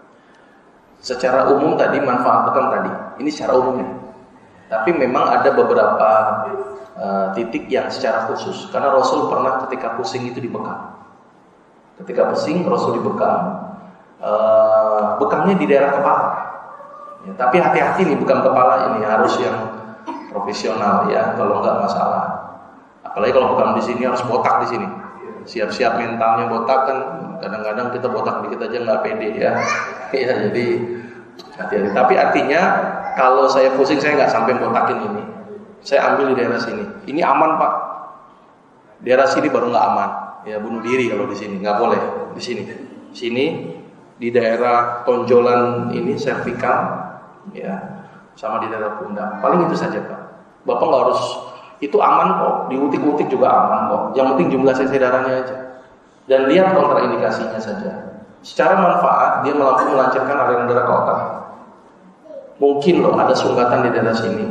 Secara umum tadi manfaat bekam tadi. Ini secara umum nih. Tapi memang ada beberapa titik yang secara khusus. Karena Rasul pernah ketika pusing itu dibekam. Ketika pusing Rasul dibekam. Bekamnya di daerah kepala. Ya, tapi hati-hati nih bekam kepala ini harus yang profesional ya. Kalau enggak masalah. Apalagi kalau bekam di sini harus botak di sini. Siap-siap mentalnya botak kan. Kadang-kadang kita botak dikit aja nggak pede ya. Ya jadi hati-hati. Tapi artinya kalau saya pusing saya nggak sampai botakin ini. Saya ambil di daerah sini. Ini aman Pak. Daerah sini baru nggak aman. Ya bunuh diri kalau di sini nggak boleh. Di sini. Sini di daerah tonjolan ini servikal, ya sama di daerah pundak. Paling itu saja Pak. Bapak nggak harus itu aman kok. Diutik-utik juga aman kok. Yang penting jumlah cc darahnya aja. Dan lihat kontraindikasinya saja. Secara manfaat dia mampu melancarkan aliran darah ke otak. Mungkin loh ada sumbatan di daerah sini,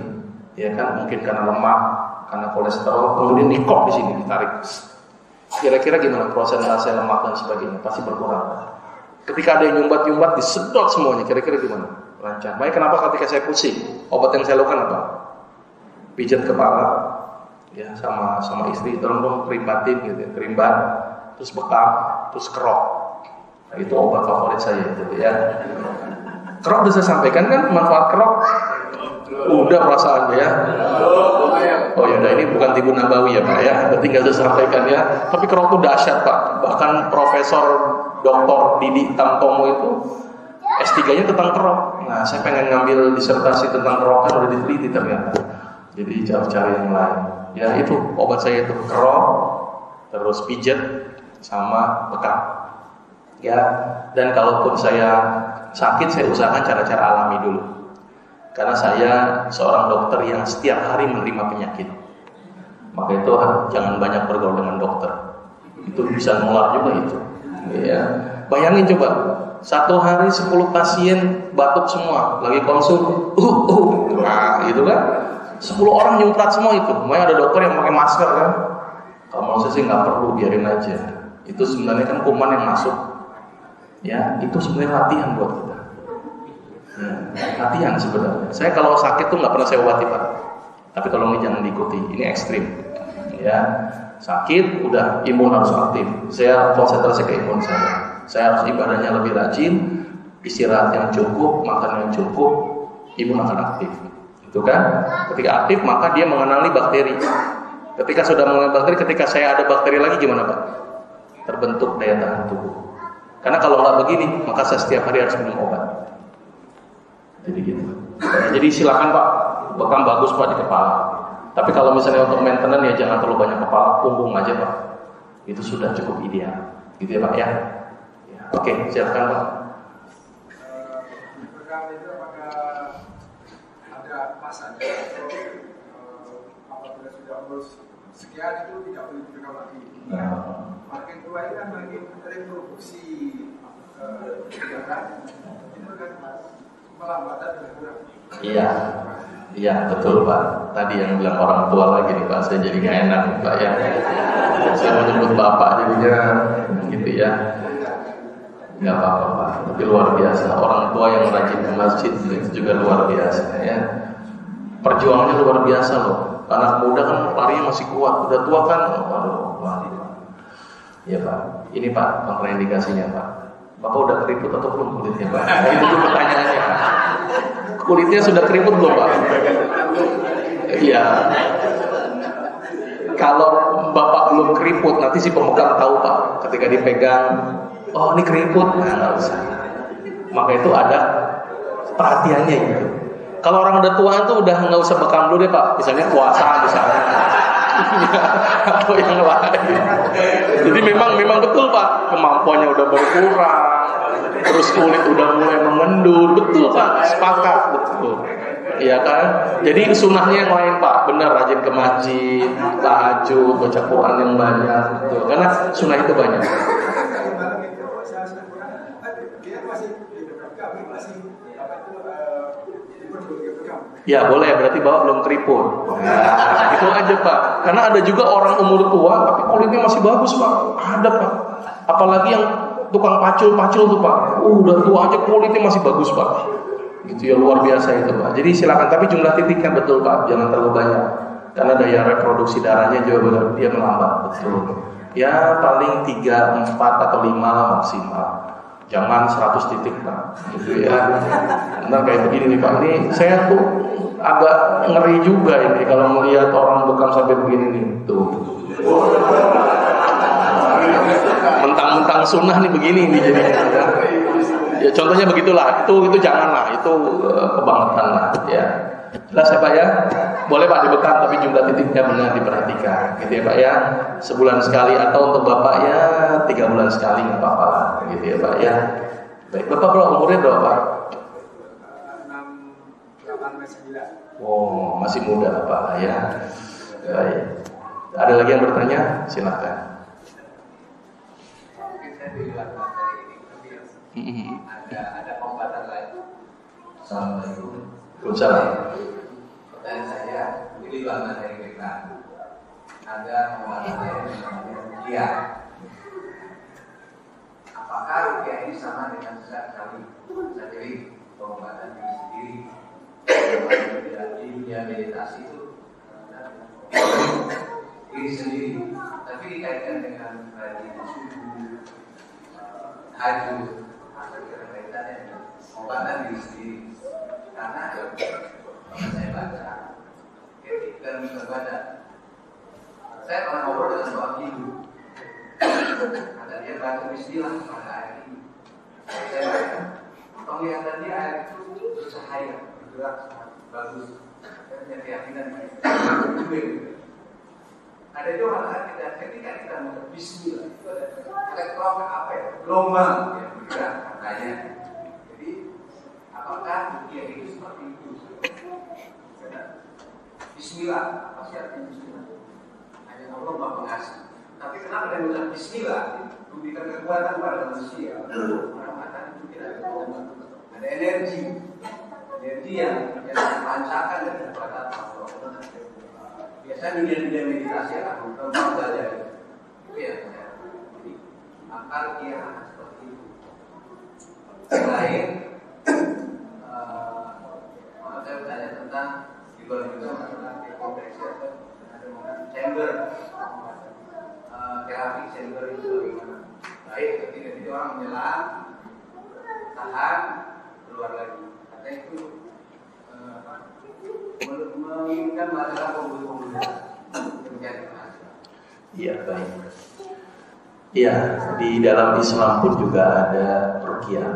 ya kan? Mungkin karena lemak, karena kolesterol, kemudian dikop di sini ditarik. Kira-kira gimana prosentase lemak dan sebagainya? Pasti berkurang. Ketika ada yang nyumbat-nyumbat disedot semuanya, kira-kira gimana? Lancar. Makanya kenapa ketika saya pusing, obat yang saya lakukan apa? Pijat kepala, ya sama istri, tolong dong keribatin gitu, kerimbat, terus bekam, terus kerok. Nah, itu obat favorit saya itu ya. Kerok udah saya sampaikan kan manfaat kerok. Udah perasaan ya. Oh ya udah, ini bukan tibu nabawi ya Pak ya. Berarti nggak usah sampaikan ya. Tapi kerok itu dahsyat Pak. Bahkan Profesor Dr. Didi Tamtomo itu S3-nya tentang kerok. Nah, saya pengen ngambil disertasi tentang kerokan, udah diteliti ternyata. Jadi cari yang lain. Ya itu obat saya itu kerok, terus pijat sama bekam. Ya, dan kalaupun saya sakit, saya usahakan cara-cara alami dulu. Karena saya seorang dokter yang setiap hari menerima penyakit. Maka itu jangan banyak bergaul dengan dokter. Itu bisa nular juga itu. Ya. Bayangin coba, satu hari 10 pasien batuk semua, lagi konsul. Nah, gitu kan. 10 orang nyumprat semua itu. Makanya ada dokter yang pakai masker kan. Kalau menurut saya sih nggak perlu, biarin aja. Itu sebenarnya kan kuman yang masuk. Ya, itu sebenarnya latihan buat kita. Ya, latihan sebenarnya. Saya kalau sakit tuh nggak pernah saya obati Pak. Tapi tolong ini jangan diikuti. Ini ekstrim. Ya, sakit udah imun harus aktif. Saya konsentrasi ke imun saya. Saya harus ibadahnya lebih rajin, istirahat yang cukup, makan yang cukup, imun akan aktif. Itu kan? Ketika aktif maka dia mengenali bakteri. Ketika sudah mengenali bakteri, ketika saya ada bakteri lagi gimana Pak? Terbentuk daya tahan tubuh. Karena kalau nggak begini, maka saya setiap hari harus minum obat. Jadi gitu. Nah, jadi silakan Pak, bekam bagus Pak di kepala. Tapi kalau misalnya untuk maintenance ya jangan terlalu banyak kepala, punggung aja Pak. Itu sudah cukup ideal. Gitu ya Pak ya. Oke, silakan Pak. Bekam itu apakah ada masanya? Apabila sudah umur sekian itu tidak boleh dibekam lagi. Makin tua itu kan makin reproduksi darah itu kan melambat dan berkurang. Iya betul Pak. Tadi yang bilang orang tua lagi nih Pak, saya jadi nggak enak Pak ya. Saya mau nyebut Bapak jadinya gitu ya. Nggak apa-apa Pak. Tapi luar biasa. Orang tua yang rajin ke masjid itu juga luar biasa ya. Perjuangannya luar biasa loh. Anak muda kan larinya masih kuat. Udah tua kan, waduh. Iya Pak. Ini Pak kontraindikasinya Pak. Bapak udah keriput atau belum kulitnya Pak? Nah, itu tuh pertanyaannya Pak. Kulitnya sudah keriput belum Pak? Iya. Kalau Bapak belum keriput, nanti si pemegang tahu Pak. Ketika dipegang, oh ini keriput, nah nggak usah. Maka itu ada perhatiannya gitu. Kalau orang udah tua tuh udah nggak usah bekam dulu deh Pak. Misalnya puasa misalnya. Atau yang lain. Jadi memang betul Pak, kemampuannya udah berkurang, terus kulit udah mulai mengendur, betul Pak, sepakat betul. Iya kan? Jadi sunnahnya yang lain Pak, benar rajin ke masjid, tahajud, baca Quran yang banyak, betul. Karena sunnah itu banyak. Ya boleh, berarti Bapak belum keriput. Nah, itu aja Pak. Karena ada juga orang umur tua tapi kulitnya masih bagus Pak. Ada Pak. Apalagi yang tukang pacul tuh Pak. Udah tua aja kulitnya masih bagus Pak. Gitu ya, luar biasa itu Pak. Jadi silakan, tapi jumlah titiknya betul Pak, jangan terlalu banyak. Karena daya reproduksi darahnya juga dia melambat, betul. Ya paling 3, 4 atau 5 lah maksimal. Jangan 100 titik Pak, gitu ya. Nah kayak begini nih Pak, ini saya tuh agak ngeri juga ini kalau melihat orang bekam sampai begini nih, tuh. Mentang-mentang sunnah nih begini nih jadi. Ya contohnya begitulah, itu janganlah, itu kebangetan lah, ya. Jelas ya Pak ya, boleh Pak dibekam tapi jumlah titiknya benar diperhatikan, gitu ya Pak ya. Sebulan sekali atau untuk Bapak ya 3 bulan sekali nggak apa-apa lah, gitu ya Pak ya. Baik, Bapak berapa umurnya berapa Pak? 6, 8, 9. Oh masih muda Pak ya. Baik. Ada lagi yang bertanya? Silakan. Mungkin saya di luar materi ini, tapi ada pembatasan lain. Assalamualaikum. Waalaikumsalam. Pertanyaan saya, di luar materi kita ada pembatasan yang namanya rupiah. Apakah rupiah ini sama dengan sesat kali, jadi pengobatan diri sendiri. Di dunia meditasi itu diri sendiri, tapi dikaitkan dengan rajin subuh, hajud, atau kaitannya dengan pengobatan diri sendiri. Karena saya baca, ketika membaca, saya pernah ngobrol dengan seorang ibu. Ada dia baca bismillah pada air ini. Saya baca, penglihatan dia air itu bercahaya, bergerak sangat bagus. Saya punya keyakinan ada juga mengatakan ketika kita mau bismillah itu ada kelompok apa ya? Gelombang yang bergerak katanya. Jadi apakah ruqyah itu seperti itu? Bismillah, apa sih artinya bismillah? Hanya Allah Maha Pengasih. Tapi kenapa dia bilang bismillah? Memberikan kekuatan pada manusia. Orang mengatakan itu tidak ada gelombang, ada energi yang dipancarkan dari kekuatan Allah. Biasanya dunia meditasi akan gampang saja. Itu ya. Jadi akal dia seperti itu. Selain saya bertanya tentang juga masalah dekompresi atau chamber, terapi chamber itu bagaimana? Baik, ketika itu orang menyelam, tahan, keluar lagi. Karena itu menginginkan masalah pembuluh-pembuluh menjadi masalah. Iya, baik. Iya, di dalam Islam pun juga ada ruqyah,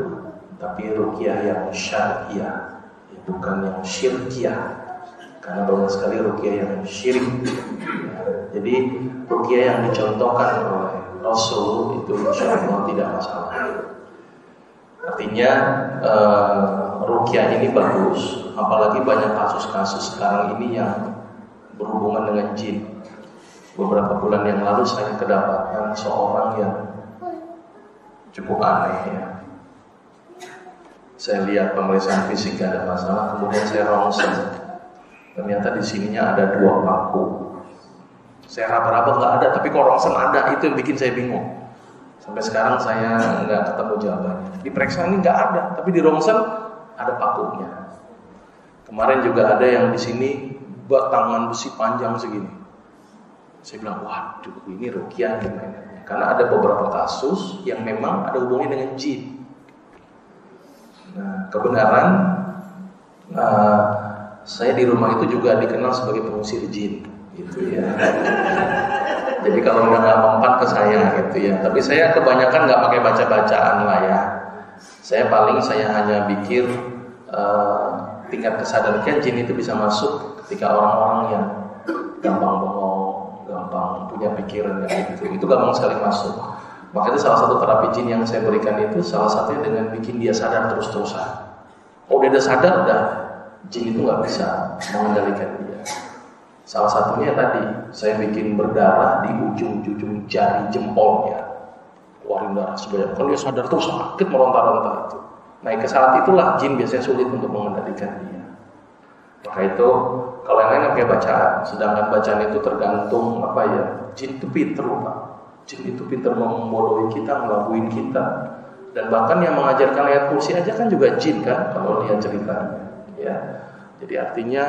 tapi ruqyah yang syar'iyah, bukan yang syirkiyah. Karena banyak sekali ruqyah yang syirik. Jadi ruqyah yang dicontohkan oleh Rasul itu insyaallah tidak masalah. Artinya ruqyah ini bagus, apalagi banyak kasus-kasus sekarang ini yang berhubungan dengan jin. Beberapa bulan yang lalu saya kedapatan seorang yang cukup aneh ya. Saya lihat pemeriksaan fisik gak ada masalah, kemudian saya ronsen. Ternyata di sininya ada 2 paku. Saya raba-raba nggak ada, tapi kok ronsen ada, itu yang bikin saya bingung. Sampai sekarang saya nggak ketemu jawabannya. Di periksa ini nggak ada, tapi di ronsen ada pakunya. Kemarin juga ada yang di sini tangan besi panjang segini. Saya bilang, waduh, ini ruqyah gimana? Karena ada beberapa kasus yang memang ada hubungannya dengan jin. Nah, kebenaran saya di rumah itu juga dikenal sebagai pengusir jin, gitu ya. Jadi kalau udah nggak mempan ke saya, gitu ya. Tapi saya kebanyakan nggak pakai baca-bacaan lah ya. Saya hanya pikir tingkat kesadaran jin itu bisa masuk ketika orang-orang yang gampang bengong, gampang punya pikiran kayak gitu. Itu gampang sekali masuk. Makanya salah satu terapi jin yang saya berikan itu salah satunya dengan bikin dia sadar terus-terusan. Oh, dia udah sadar, udah jin itu nggak bisa mengendalikan dia. Salah satunya tadi saya bikin berdarah di ujung-ujung jari jempolnya, keluarin darah sebanyak. Kalau dia sadar terus sakit meronta-ronta itu. Nah, ke saat itulah jin biasanya sulit untuk mengendalikan dia. Maka itu kalau yang lain pakai bacaan, sedangkan bacaan itu tergantung apa ya? Jin itu pinter, Pak. Jin itu pinter membodohi kita, ngelabuin kita. Dan bahkan yang mengajarkan ayat kursi aja kan juga jin kan, kalau lihat ceritanya. Ya, jadi artinya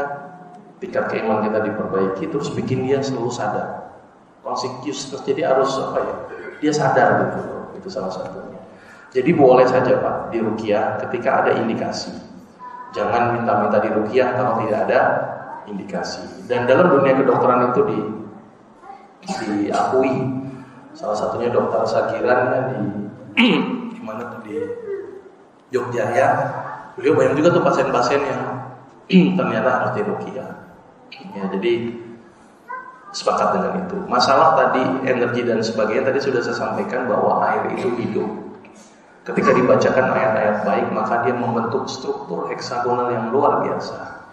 tingkat keimanan kita diperbaiki, terus bikin dia selalu sadar, conscious. Jadi harus apa ya? Dia sadar gitu. Itu salah satunya. Jadi boleh saja Pak di ruqyah ketika ada indikasi. Jangan minta-minta di ruqyah kalau tidak ada indikasi. Dan dalam dunia kedokteran itu diakui. Salah satunya Dokter Sagiran di mana tuh di Jogja ya. Beliau banyak juga tuh pasien-pasien yang ternyata harus di ruqyah. Ya, jadi sepakat dengan itu. Masalah tadi energi dan sebagainya tadi sudah saya sampaikan bahwa air itu hidup. Ketika dibacakan ayat-ayat baik, maka dia membentuk struktur heksagonal yang luar biasa.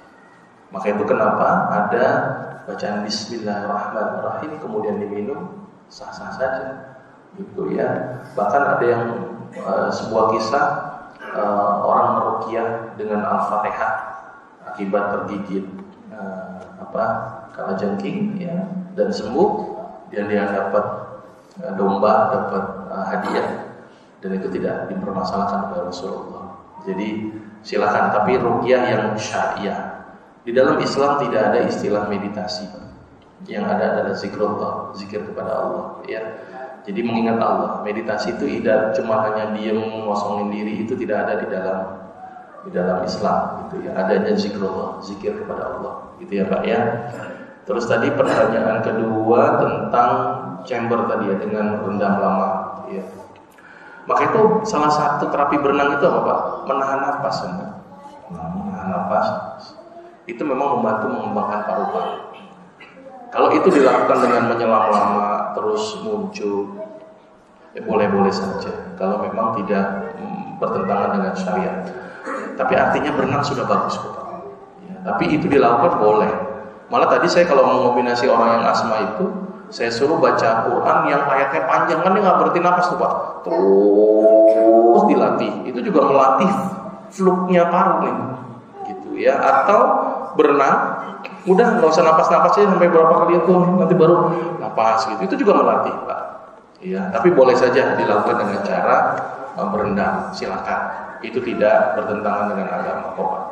Maka itu kenapa ada bacaan Bismillahirrahmanirrahim kemudian diminum sah-sah saja, gitu ya. Bahkan ada yang sebuah kisah orang meruqyah dengan Al-Fatihah akibat tergigit kalajengking ya, dan sembuh, dan dia dapat domba, dapat hadiah. dan itu tidak dipermasalahkan oleh Rasulullah. Jadi silakan, tapi ruqyah yang syariah. Di dalam Islam tidak ada istilah meditasi. Yang ada adalah zikrullah, zikir kepada Allah, ya. Jadi mengingat Allah. Meditasi itu tidak cuma hanya diam ngosongin diri, itu tidak ada di dalam Islam, gitu ya. Adanya zikrullah, zikir kepada Allah, gitu ya Pak ya. Terus tadi pertanyaan kedua tentang chamber tadi ya, dengan rendam lama, ya. Maka itu salah satu terapi berenang itu apa Pak? Menahan nafas, ya. Menahan nafas. Itu memang membantu mengembangkan paru-paru. Kalau itu dilakukan dengan menyelam lama terus muncul, ya boleh-boleh saja. Kalau memang tidak bertentangan dengan syariat. Tapi artinya berenang sudah bagus kok. Ya, tapi itu dilakukan boleh. Malah tadi saya kalau mengombinasi orang yang asma itu, saya suruh baca Quran yang ayatnya panjang, kan dia nggak berhenti nafas tuh Pak. Terus dilatih. Itu juga melatih fluknya paru nih, gitu ya. Atau berenang, udah nggak usah napas-napas aja sampai berapa kali itu, nanti baru napas gitu. Itu juga melatih Pak. Ya, tapi boleh saja dilakukan dengan cara berendam, silakan. Itu tidak bertentangan dengan agama kok Pak.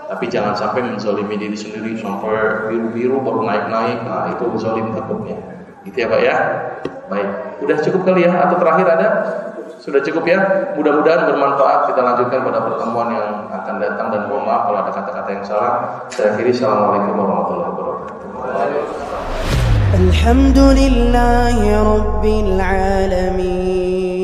Tapi jangan sampai menzalimi diri sendiri sampai biru-biru baru naik-naik. Nah itu zalim takutnya. Gitu ya Pak ya. Baik, udah cukup kali ya? Atau terakhir ada? Sudah cukup ya? Mudah-mudahan bermanfaat. Kita lanjutkan pada pertemuan yang akan datang. Dan mohon maaf kalau ada kata-kata yang salah. Saya akhiri. Assalamualaikum warahmatullahi wabarakatuh. Alhamdulillahi Rabbil Alamin.